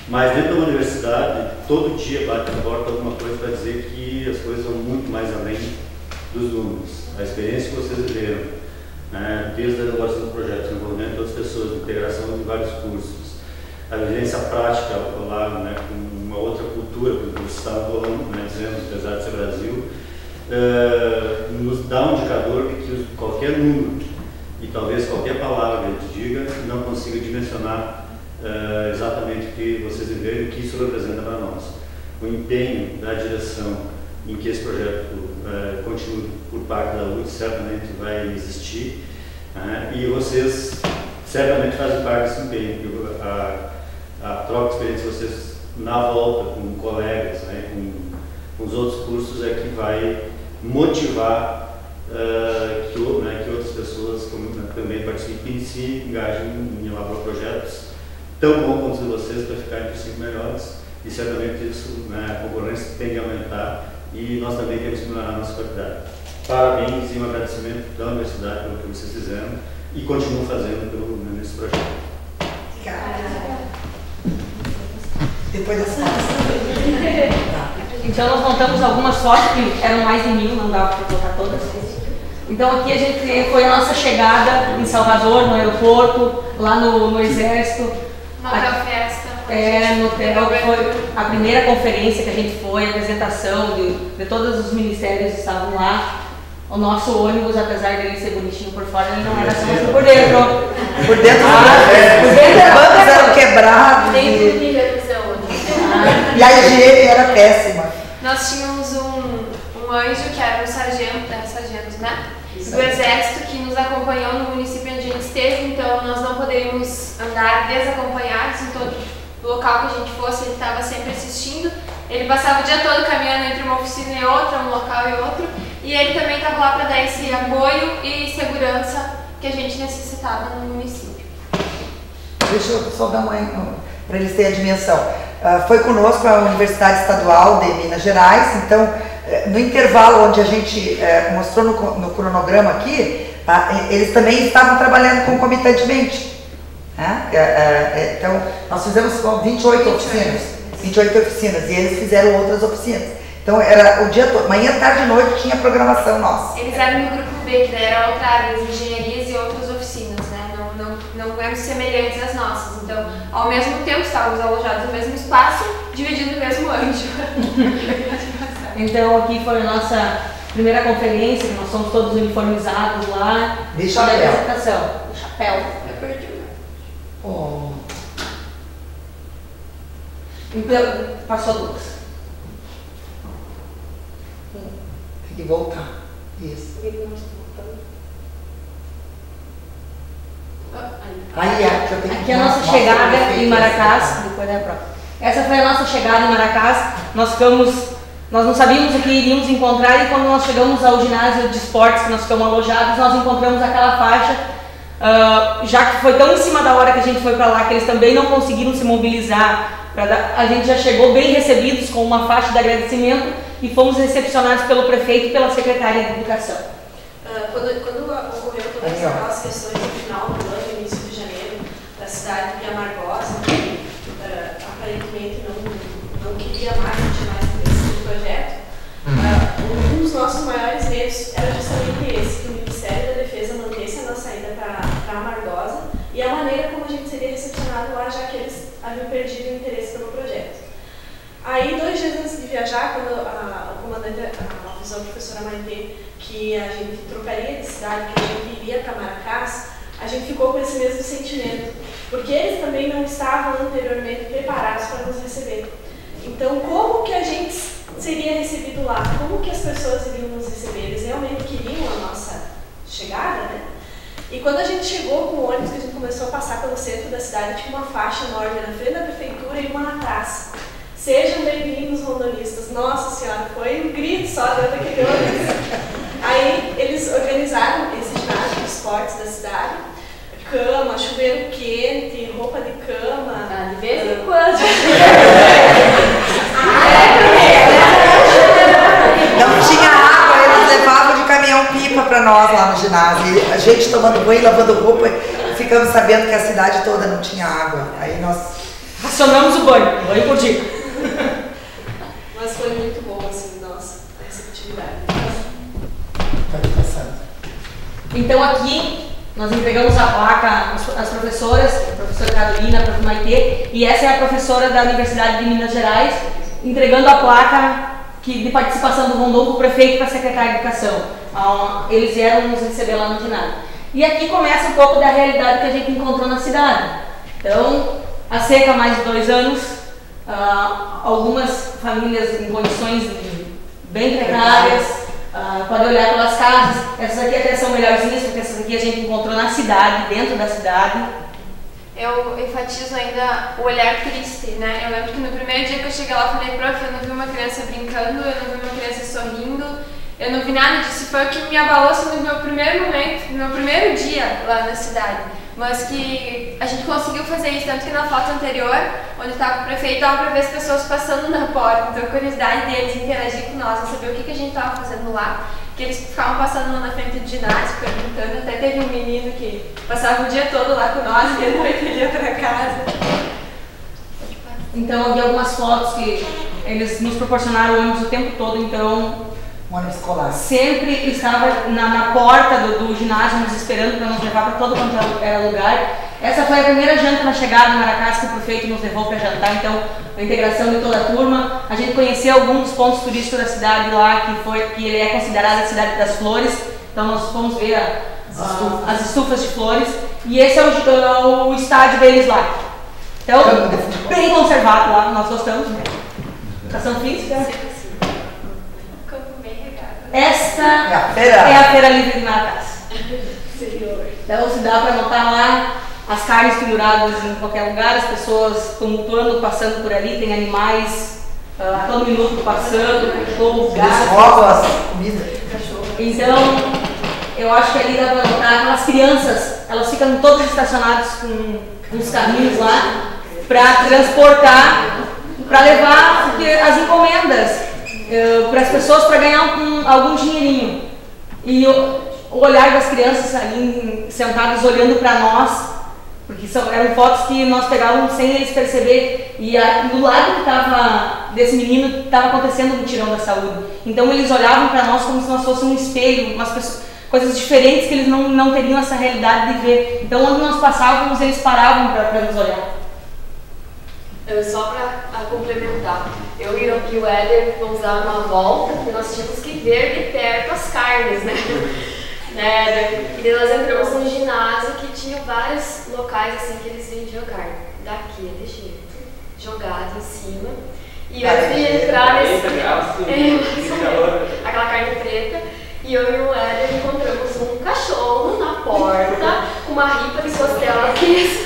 Mas dentro da universidade, todo dia bate na porta alguma coisa para dizer que as coisas vão muito mais além dos números. A experiência que vocês viveram, né, desde a elaboração dos projetos, o envolvimento de outras pessoas, a integração de vários cursos, a vivência prática ao lado, né, com uma outra cultura, que o Gustavo, né, dizendo, apesar de ser Brasil, nos dá um indicador de que qualquer número e talvez qualquer palavra que a gente diga não consiga dimensionar exatamente o que vocês viveram e o que isso representa para nós. O empenho da direção em que esse projeto continue por parte da URI certamente vai existir, e vocês certamente fazem parte desse empenho, porque a troca de experiência de vocês na volta com colegas, né, com os outros cursos é que vai motivar que outras pessoas também participem e se engajem em elaborar projetos tão bom quanto os de vocês para ficar entre os 5 melhores, e certamente isso, né, a concorrência tem que aumentar e nós também temos que melhorar a nossa qualidade. Parabéns e um agradecimento da universidade pelo que vocês fizeram e continuam fazendo nesse projeto. Depois dessa Então nós montamos algumas fotos, que eram mais de 1000, não dava para colocar todas. Então aqui a gente foi a nossa chegada em Salvador, no aeroporto, lá no Exército. No Hotel Festa. No hotel, foi a primeira conferência que a gente foi, a apresentação de todos os ministérios que estavam lá. O nosso ônibus, apesar dele ser bonitinho por fora, ele não era só por dentro. Por dentro, os bancos eram quebrados. Dentro do seu ônibus. E a higiene era péssima. Nós tínhamos um anjo que era um sargento, né? Do Exército, que nos acompanhou no município onde a gente esteve, então nós não poderíamos andar desacompanhados em todo local que a gente fosse, ele estava sempre assistindo. Ele passava o dia todo caminhando entre uma oficina e outra, um local e outro, e ele também estava lá para dar esse apoio e segurança que a gente necessitava no município. deixa eu só dar uma para eles terem a dimensão. Foi conosco a Universidade Estadual de Minas Gerais, então no intervalo onde a gente mostrou no cronograma aqui, eles também estavam trabalhando concomitantemente. Então nós fizemos 28 oficinas e eles fizeram outras oficinas. Então era o dia todo, manhã, tarde e noite tinha programação nossa. Eles eram no grupo B, que daí era outra área, das engenharias e outras oficinas, né? Não eram semelhantes às nossas. Então, ao mesmo tempo, estávamos alojados no mesmo espaço, dividindo o mesmo anjo. Então aqui foi a nossa primeira conferência, nós somos todos uniformizados lá. De chapéu. Da apresentação. De chapéu. Eu perdi. Oh. Então, passou duas. Tem que voltar. Isso. Aqui é a nossa chegada em Maracás. Depois da prova. Essa foi a nossa chegada em Maracás. Nós não sabíamos o que iríamos encontrar e quando nós chegamos ao ginásio de esportes, que nós ficamos alojados, nós encontramos aquela faixa, já que foi tão em cima da hora que a gente foi para lá, que eles também não conseguiram se mobilizar. A gente já chegou bem recebidos com uma faixa de agradecimento e fomos recepcionados pelo prefeito e pela secretária de Educação. Quando ocorreu todas aquelas questões no final do ano, início de janeiro, da cidade de Amargosa, que aparentemente não queria mais continuar esse projeto, um dos nossos maiores medos era justamente esse, que o Ministério da Defesa mantesse a nossa ida para Amargosa e a maneira como a gente seria recepcionado lá, já que eles haviam perdido o interesse pelo projeto. Aí, 2 dias antes de viajar, quando a comandante avisou a professora Maitê que a gente trocaria de cidade, que a gente iria para Maracás, a gente ficou com esse mesmo sentimento, porque eles também não estavam anteriormente preparados para nos receber. Então, como que a gente seria recebido lá? Como que as pessoas iriam nos receber? Eles realmente queriam a nossa chegada, né? E quando a gente chegou com o ônibus, que a gente começou a passar pelo centro da cidade, tinha uma faixa enorme na frente da prefeitura e uma atrás. Sejam bem-vindos, rondonistas. Nossa Senhora, foi um grito só dentro daquele ônibus. Aí eles organizaram esse ginásio de esportes da cidade. Cama, chuveiro quente, roupa de cama. De vez em quando. Não tinha água, eles levavam de caminhão-pipa para nós lá no ginásio. E a gente tomando banho, lavando roupa, e ficamos sabendo que a cidade toda não tinha água. Aí nós racionamos o banho por dia. Mas foi muito bom, assim, nossa, a receptividade. Pode ir passando. Então aqui nós entregamos a placa às professoras, a professora Carolina, a professora Maitê, e essa é a professora da Universidade de Minas Gerais, entregando a placa de participação do Rondon para o prefeito e para a secretária de Educação. Eles vieram nos receber lá no ginásio. E aqui começa um pouco da realidade que a gente encontrou na cidade. Então, a seca há mais de 2 anos, algumas famílias em condições bem precárias, podem olhar pelas casas. Essas aqui até são melhorzinhas, porque essas aqui a gente encontrou na cidade, dentro da cidade. Eu enfatizo ainda o olhar triste, né? Eu lembro que no primeiro dia que eu cheguei lá, eu falei, prof, eu não vi uma criança brincando, eu não vi uma criança sorrindo, eu não vi nada disso. Foi o que me abalou assim, no meu primeiro momento, no meu primeiro dia lá na cidade. Mas que a gente conseguiu fazer isso, tanto que na foto anterior, onde estava o prefeito, dava para ver as pessoas passando na porta. Então a curiosidade deles interagir com nós, saber o que a gente estava fazendo lá. Que eles ficavam passando lá na frente do ginásio, perguntando. Até teve um menino que passava o dia todo lá com nós, e ele ia para casa. Então havia algumas fotos que eles nos proporcionaram o ônibus o tempo todo, então ônibus escolar. Sempre estava na porta do ginásio nos esperando para nos levar para todo quanto era lugar. Essa foi a primeira janta na chegada em Maracás que o prefeito nos levou para jantar, então a integração de toda a turma. A gente conheceu alguns dos pontos turísticos da cidade lá, que ele é considerado a cidade das flores, então nós fomos ver as estufas de flores, e esse é o estádio deles lá. Então, bem conservado lá, nós gostamos, né? Educação física. Esta é a Feira Livre de Maracás. Então se dá para notar lá as carnes penduradas em qualquer lugar, as pessoas tumultuando, passando por ali, tem animais a todo minuto passando, cachorro, gato, comida. Então eu acho que ali dá para notar aquelas crianças, elas ficam todas estacionadas com uns carrinhos lá para transportar, para levar as encomendas para as pessoas, para ganhar algum dinheirinho. E o olhar das crianças ali sentadas olhando para nós, porque eram fotos que nós pegávamos sem eles perceber, e do lado que estava desse menino estava acontecendo o mutirão da saúde. Então eles olhavam para nós como se nós fôssemos um espelho, umas pessoas, coisas diferentes que eles não teriam essa realidade de ver. Então onde nós passávamos eles paravam para nos olhar. Só para complementar, eu e o Éder fomos dar uma volta e nós tínhamos que ver de perto as carnes, né? E daí nós entramos num ginásio que tinha vários locais assim que eles vendiam carne. Daqui é de jeito, jogado em cima. E antes de entrar nesse. Aquela carne preta. E eu e o Éder encontramos um cachorro na porta, com uma ripa de costela aqui,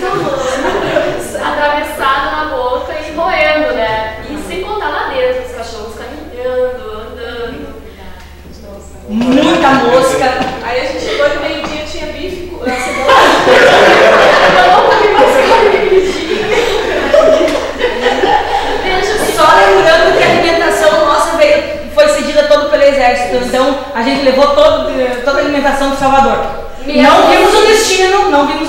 atravessada na boca e roendo, né? E sem contar lá dentro, os cachorros caminhando, andando. Muita mosca. Aí a gente chegou de meio-dia e tinha bife com cebola. Eu não comi mais carne naquele dia. Só lembrando que a alimentação nossa foi cedida toda pelo Exército, então a gente levou toda a alimentação de Salvador. Não vimos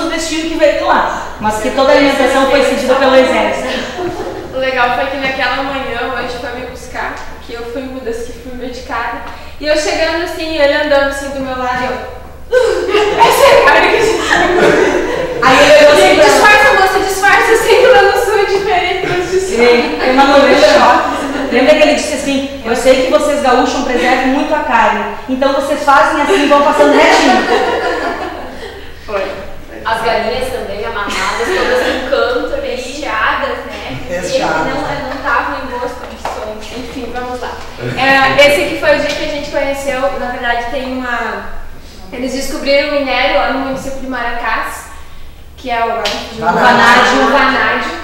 o destino que veio de lá, mas que toda a alimentação foi cedida pelo Exército. O legal foi que naquela manhã, hoje foi me buscar, que eu fui uma das que fui medicada, e eu chegando assim, ele andando assim do meu lado, essa é a carne que a gente Aí ele olhou assim, disfarça, moça, disfarça, eu sei que lá no sul é diferente, mas disfarça. Lembra que ele disse assim, eu sei que vocês gaúchos preservam muito a carne, então vocês fazem assim e vão passando retinho. Foi. As galinhas também amarradas, todas em canto, recheadas, né? E eles não estavam em boas condições. Enfim, vamos lá. Esse aqui foi o dia que a gente conheceu, na verdade tem eles descobriram um minério lá no município de Maracás, que é o vanádio,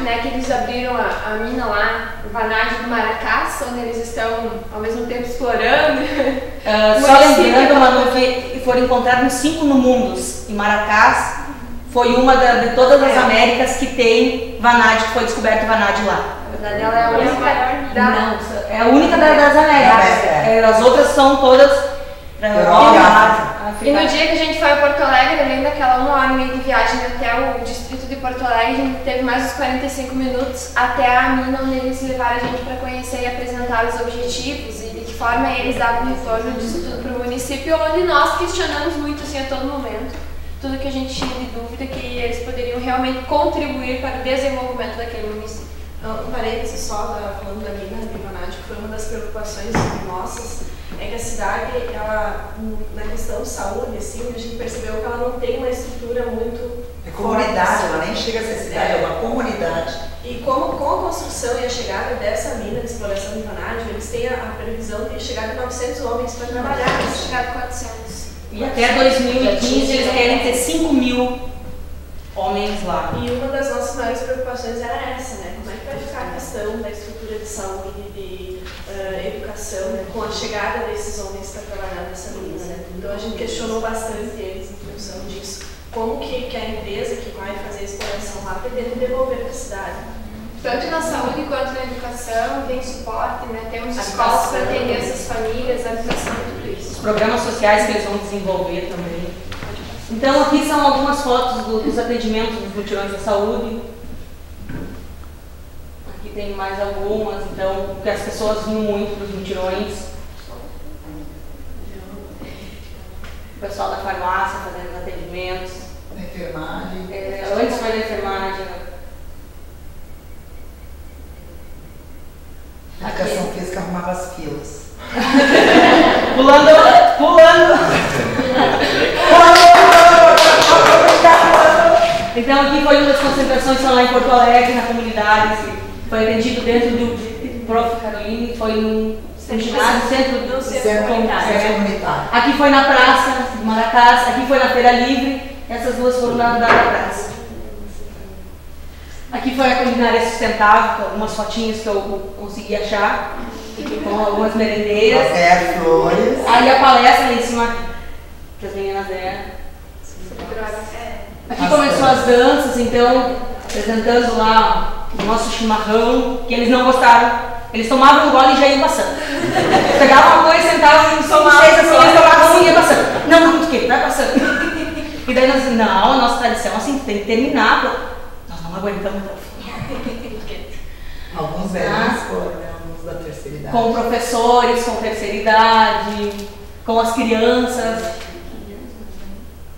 né, que eles abriram a mina lá, o vanádio do Maracás, onde eles estão ao mesmo tempo explorando. Só lembrando, Manu, que foram encontrados 5 no mundo, e Maracás foi uma de todas as Américas que tem vanádio, que foi descoberto vanádio lá. Na verdade, ela é a única é a única das Américas. As outras são todas E no dia que a gente foi a Porto Alegre, além daquela 1 hora e meia de viagem até o distrito de Porto Alegre, a gente teve mais uns 45 minutos até a mina, onde eles levaram a gente para conhecer e apresentar os objetivos e de que forma eles davam retorno disso tudo para o município, onde nós questionamos muito assim, a todo momento, tudo que a gente tinha de dúvida que eles poderiam realmente contribuir para o desenvolvimento daquele município. Um parênteses só, falando da mina de vanádio, que foi uma das preocupações nossas, é que a cidade, ela, na questão de saúde, assim, a gente percebeu que ela não tem uma estrutura muito... É comunidade, ela nem chega a ser cidade, é uma comunidade. E com a construção e a chegada dessa mina de exploração de vanádio, eles têm a previsão de chegar de 900 homens para trabalhar. Eles chegaram a 400. E até 2015 eles querem ter 5.000 homens lá. E uma das nossas maiores preocupações era essa, né? Como é que vai ficar a questão da estrutura de saúde, de educação, né? Com a chegada desses homens para trabalhar nessa mina, né? Então a gente questionou bastante eles em função disso. Como que a empresa que vai fazer a exploração lá pretende devolver para a cidade? Tanto na saúde quanto na educação, tem suporte, né? Temos escolas para atender essas famílias, a habitação e tudo isso. Os programas sociais que eles vão desenvolver também. Então aqui são algumas fotos dos atendimentos dos mutirões da saúde. Aqui tem mais algumas, então, porque as pessoas vinham muito para os mutirões. O pessoal da farmácia fazendo os atendimentos. Da enfermagem. Antes foi da enfermagem. A educação física arrumava as filas. Pulando. Então aqui foi uma das concentrações que lá em Porto Alegre, na comunidade, foi atendido dentro do Prof. Caroline, foi no ginásio, centro comunitário. Aqui foi na praça de Maracás, aqui foi na Feira Livre, essas duas foram na praça. Aqui foi a culinária sustentável, algumas fotinhas que eu consegui achar, com algumas merendeiras. Flores. Aí a palestra lá em cima, que as meninas deram. Aqui começou as danças, então apresentando lá o nosso chimarrão, que eles não gostaram. Eles tomavam um gole e já iam passando. Pegavam uma coisa, sentavam em som 6 assim, eles tomavam e iam passando. Não, muito que vai passando. E daí nós dizemos, não, a nossa tradição assim, tem que terminar. Nós não aguentamos até o fim. Alguns velhos foram, né? Alguns da terceira idade. Com professores, com terceira idade, com as crianças.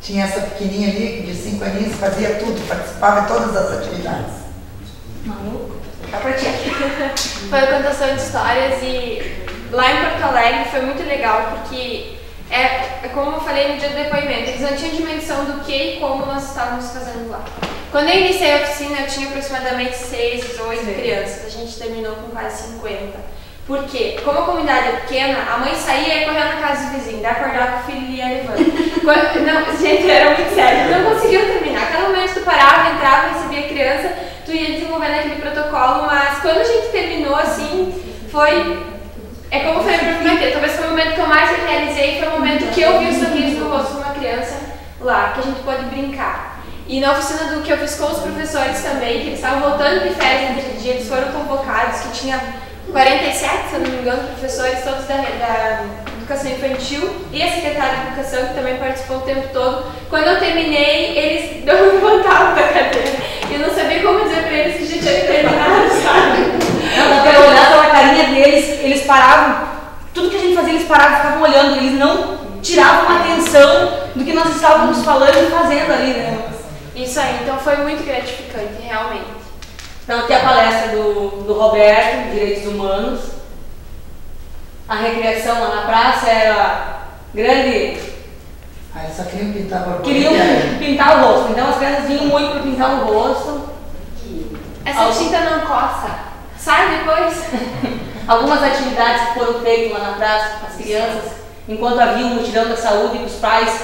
Tinha essa pequenininha ali, de 5 aninhos, que fazia tudo, participava de todas as atividades. Maluco, tá pra ti. Foi a contação de histórias e lá em Porto Alegre foi muito legal, porque como eu falei no dia do depoimento, eles não tinham dimensão do que e como nós estávamos fazendo lá. Quando eu iniciei a oficina, eu tinha aproximadamente 6, 8 crianças, a gente terminou com quase 50. Por quê? Como a comunidade é pequena, a mãe saía e ia correr na casa do vizinho, daí acordava com o filho e ia levando. Não, gente, era muito sério, não conseguiam terminar. Cada momento tu parava, entrava, recebia a criança, tu ia desenvolvendo aquele protocolo, mas quando a gente terminou assim, foi... É como eu falei pra prometer, talvez foi o momento que eu mais me realizei, foi o momento que eu vi o sorriso no rosto de uma criança lá, que a gente pôde brincar. E na oficina do que eu fiz com os professores também, que eles estavam voltando de férias naquele dia, eles foram convocados, que tinha 47, se eu não me engano, professores, todos da educação infantil e a secretária de educação, que também participou o tempo todo. Quando eu terminei, eles não levantavam da cadeira. E eu não sabia como dizer pra eles que já tinha terminado, sabe? Não, eu olhava pela carinha deles, eles paravam, tudo que a gente fazia, eles paravam e ficavam olhando, eles não tiravam a atenção do que nós estávamos falando e fazendo ali, né? Isso aí, então foi muito gratificante, realmente. Então aqui a palestra do Roberto, Direitos Humanos. A recreação lá na praça era grande. Ah, eles só queriam pintar o rosto. Queriam pintar o rosto, então as crianças vinham muito para pintar o rosto. Essa tinta não coça, sai depois. Algumas atividades que foram feitas lá na praça com as crianças, enquanto havia um mutirão da saúde, que os pais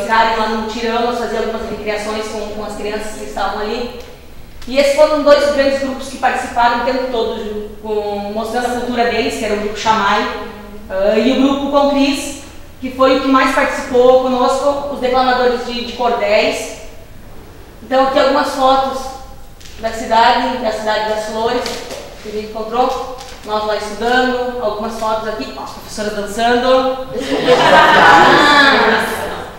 ficarem lá no mutirão, nós fazíamos algumas recreações com as crianças que estavam ali. E esses foram 2 grandes grupos que participaram o tempo todo, mostrando a cultura deles, que era o grupo Chamai, e o grupo Compris, que foi o que mais participou conosco, os declamadores de cordéis. Então aqui algumas fotos da cidade das Flores, que a gente encontrou, nós lá estudando, algumas fotos aqui, as professoras dançando.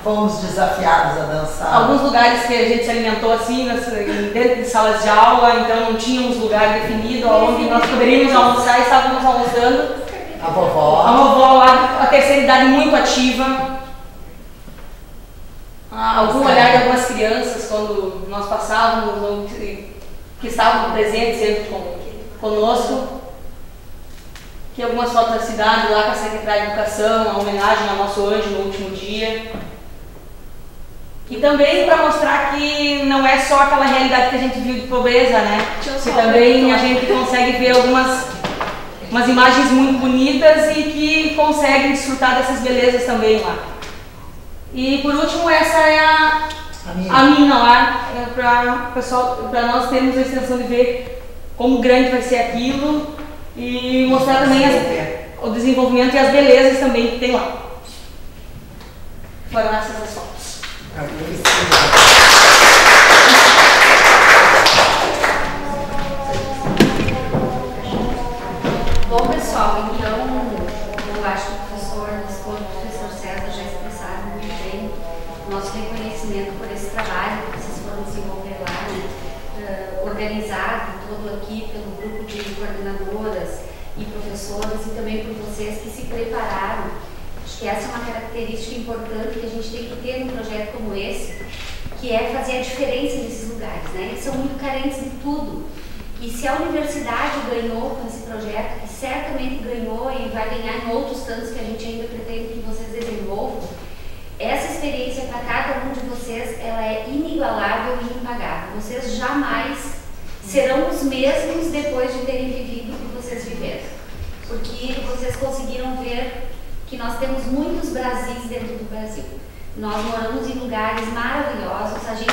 Fomos desafiados a dançar. Alguns lugares que a gente se alimentou assim, dentro de salas de aula, então não tínhamos lugar definido onde nós poderíamos almoçar e estávamos almoçando. A vovó. A vovó lá, a terceira idade muito ativa. Algum olhar de algumas crianças quando nós passávamos, que estavam presentes sempre conosco. Aqui algumas fotos da cidade lá com a secretária de Educação, a homenagem ao nosso anjo no último dia. E também para mostrar que não é só aquela realidade que a gente viu de pobreza, né? Que também a gente consegue ver umas imagens muito bonitas e que consegue desfrutar dessas belezas também lá. E por último, essa é a mina lá, para nós termos a extensão de ver como grande vai ser aquilo e mostrar também o desenvolvimento e as belezas também que tem lá. Foram essas as fotos. Bom, pessoal, então eu acho que o professor César já expressaram muito bem o nosso reconhecimento por esse trabalho que vocês foram desenvolver lá, né? Organizado todo aqui pelo grupo de coordenadoras e professoras e também por vocês que se prepararam. Acho que essa é uma característica importante que a gente tem que ter num projeto como esse, que é fazer a diferença nesses lugares, né? Eles são muito carentes de tudo. E se a universidade ganhou com esse projeto, que certamente ganhou e vai ganhar em outros tantos que a gente ainda pretende que vocês desenvolvam, essa experiência para cada um de vocês, ela é inigualável e impagável. Vocês jamais serão os mesmos depois de terem vivido o que vocês viveram. Porque vocês conseguiram ver que nós temos muitos Brasis dentro do Brasil. Nós moramos em lugares maravilhosos, a gente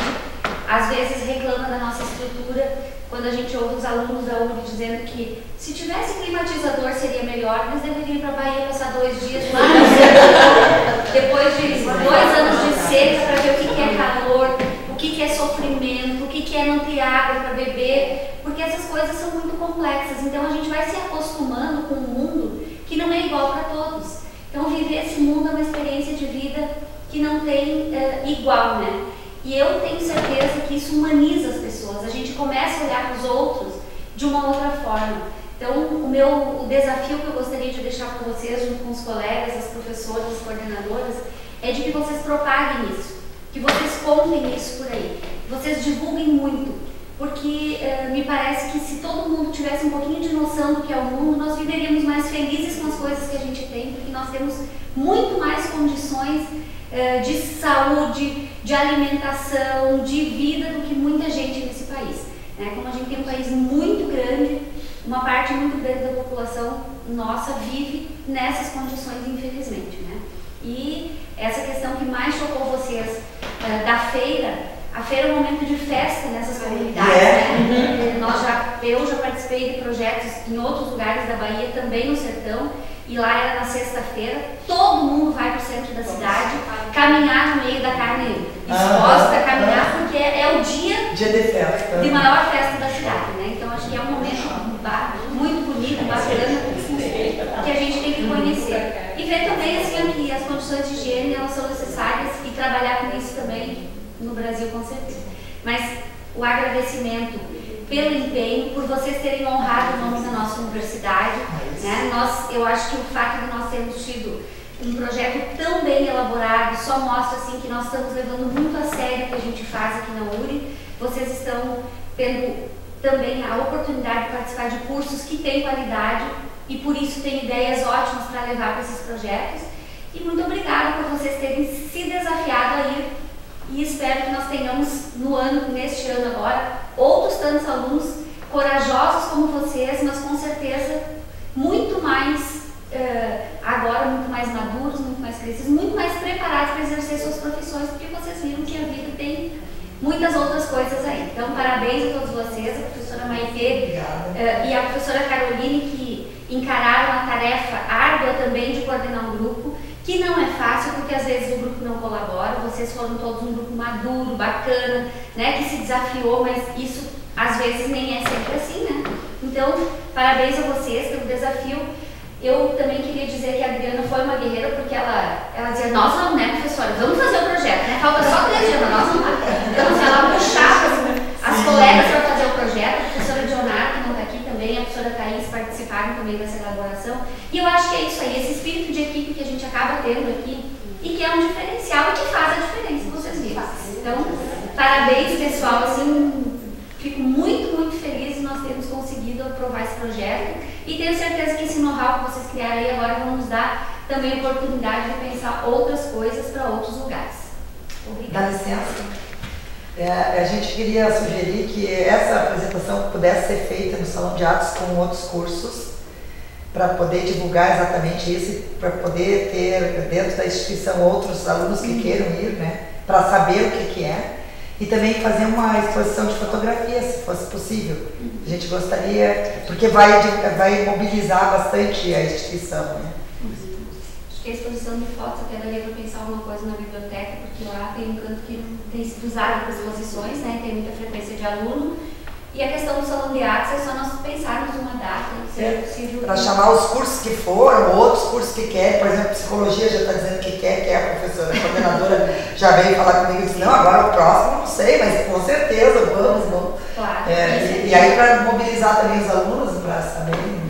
às vezes reclama da nossa estrutura, quando a gente ouve os alunos da URB dizendo que se tivesse climatizador seria melhor, eles deveriam ir para a Bahia passar 2 dias lá, depois de 2 anos de seca, para ver o que é calor, o que é sofrimento, o que é não ter água para beber, porque essas coisas são muito complexas. Então a gente vai se acostumando com um mundo que não é igual para todos. Então viver esse mundo é uma experiência de vida que não tem igual, né? E eu tenho certeza que isso humaniza as pessoas. A gente começa a olhar para os outros de uma outra forma. Então o desafio que eu gostaria de deixar para vocês, junto com os colegas, as professoras, as coordenadoras, é de que vocês propaguem isso, que vocês contem isso por aí, que vocês divulguem muito, porque me parece que se todo mundo tivesse um pouquinho de noção do que é o mundo, nós viveríamos mais felizes com as coisas que a gente tem, porque nós temos muito mais condições de saúde, de alimentação, de vida do que muita gente nesse país. Né? Como a gente tem um país muito grande, uma parte muito grande da população nossa vive nessas condições, infelizmente. Né? E essa questão que mais chocou vocês da feira, a feira é um momento de festa nessas comunidades. Né? Eu já participei de projetos em outros lugares da Bahia, também no sertão, e lá era na sexta-feira, todo mundo vai para o centro da cidade caminhar no meio da carne exposta, caminhar, porque é o dia de festa, de maior festa da cidade. Né? Então acho que é um momento muito bonito, bacana, que a gente tem que conhecer. E ver também assim, que as condições de higiene elas são necessárias e trabalhar com isso também no Brasil, com certeza. Mas o agradecimento pelo empenho, por vocês terem honrado o nome da nossa universidade. Né? Eu acho que o fato de nós termos tido um projeto tão bem elaborado só mostra assim, que nós estamos levando muito a sério o que a gente faz aqui na URI. Vocês estão tendo também a oportunidade de participar de cursos que têm qualidade e por isso têm ideias ótimas para levar para esses projetos. E muito obrigada por vocês terem se desafiado a ir. E espero que nós tenhamos neste ano agora, outros tantos alunos corajosos como vocês, mas com certeza muito mais, agora muito mais maduros, muito mais crescidos, muito mais preparados para exercer suas profissões, porque vocês viram que a vida tem muitas outras coisas aí. Então, parabéns a todos vocês, a professora Maitê e a professora Caroline, que encararam a tarefa árdua também de coordenar um grupo, que não é fácil, porque às vezes o grupo não colabora. Vocês foram todos um grupo maduro, bacana, né, que se desafiou, mas isso às vezes nem é sempre assim, né? Então, parabéns a vocês pelo desafio. Eu também queria dizer que a Adriana foi uma guerreira, porque ela dizia, nós vamos, né, professora, vamos fazer o projeto, né? Falta só 3 dias, nós vamos lá. Então, assim, ela puxava as colegas para fazer o projeto, a professora Dionara, que não está aqui também, a professora Thaís participaram também dessa elaboração. E eu acho que é isso aí, esse espírito de equipe que a gente acaba tendo aqui e que é um diferencial e que faz a diferença, vocês viram. Então, parabéns, pessoal, assim, fico muito, muito feliz de nós termos conseguido aprovar esse projeto e tenho certeza que esse know-how que vocês criaram aí agora vão nos dar também a oportunidade de pensar outras coisas para outros lugares. Obrigada. Dá licença. A gente queria sugerir que essa apresentação pudesse ser feita no Salão de Atos com outros cursos, para poder divulgar exatamente isso, para poder ter dentro da instituição outros alunos que queiram ir, né, para saber o que é, e também fazer uma exposição de fotografia, se fosse possível. A gente gostaria, porque vai mobilizar bastante a instituição, né? Acho que a exposição de fotos até daria para pensar alguma coisa na biblioteca, porque lá tem um canto que tem sido usado para exposições, né, tem muita frequência de aluno. E a questão do Salão de Atos é só nós pensarmos uma data, se é possível. Para chamar os cursos que foram, outros cursos que quer, por exemplo, psicologia já está dizendo que quer a professora, a coordenadora já veio falar comigo e disse, não, agora o próximo não sei, mas com certeza, vamos. Claro. E aí para mobilizar também os alunos para saberem.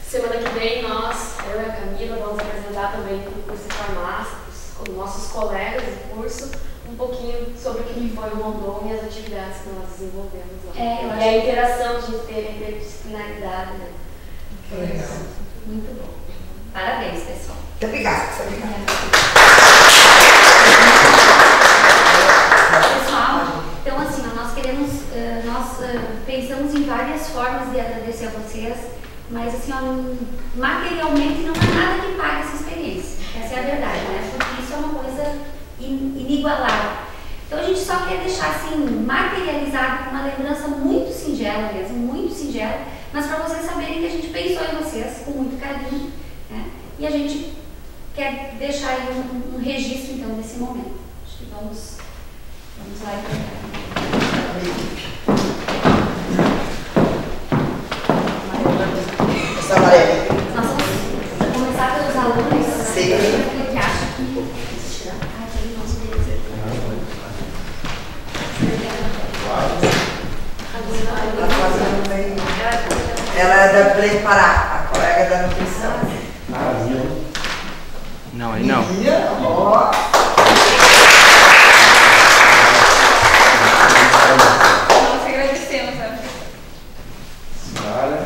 Semana que vem nós, eu e a Camila, vamos apresentar também o curso de farmácia, com nossos colegas do curso, um pouquinho sobre o que foi o Rondon e as atividades que nós desenvolvemos lá. E a interação de ter a interdisciplinaridade. Né? Legal. Muito bom. Parabéns, pessoal. Muito obrigada. Pessoal, então assim, nós pensamos em várias formas de agradecer a vocês, mas assim, materialmente não há nada que pague essa experiência. Essa é a verdade, né? Porque isso é uma coisa inigualável. Então a gente só quer deixar assim materializado uma lembrança muito singela mesmo, muito singela, mas para vocês saberem que a gente pensou em vocês com muito carinho, né? E a gente quer deixar aí um registro então desse momento. Acho que vamos Vamos lá então. Essa amarela. Nós vamos começar pelos alunos. Sim. Que acha que... Ela é da Preparar, a colega da nutrição. Não, aí não. Ó. Nós agradecemos, sabe? Senhora.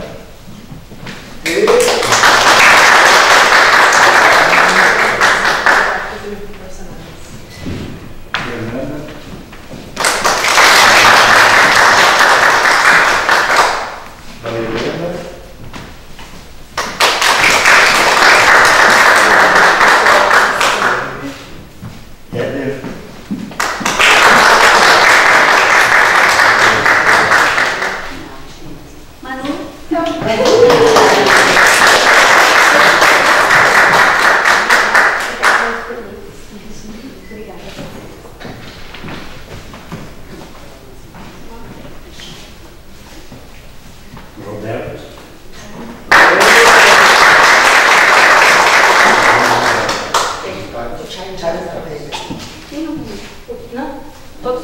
Não? Todos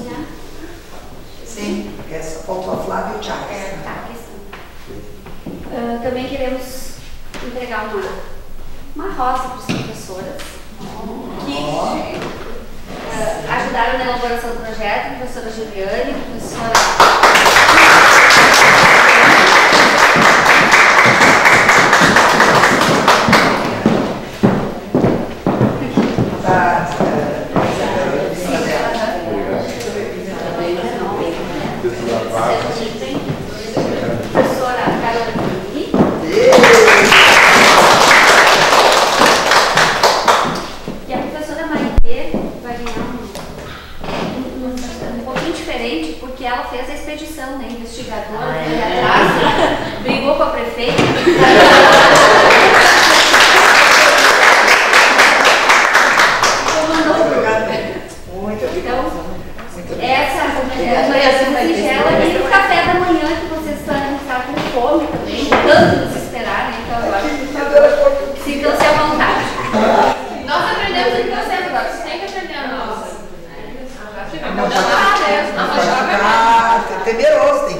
já? Sim, porque só faltou a Flávia e o Charles. Tá, também queremos entregar uma rosa para as professoras que ajudaram na elaboração do projeto, a professora Juliane, a professora... Professora Carolina. E a professora Maite vai ganhar um pouquinho diferente, porque ela fez a expedição, né? Investigadora, foi atrás, brigou com a prefeita. Muito obrigada. Essa singela e o café da manhã que vocês estão com fome também, tanto desesperar, né? Então agora sintam-se à vontade. Nós aprendemos o que está certo agora, vocês têm que aprender a nossa. Temeroso, tem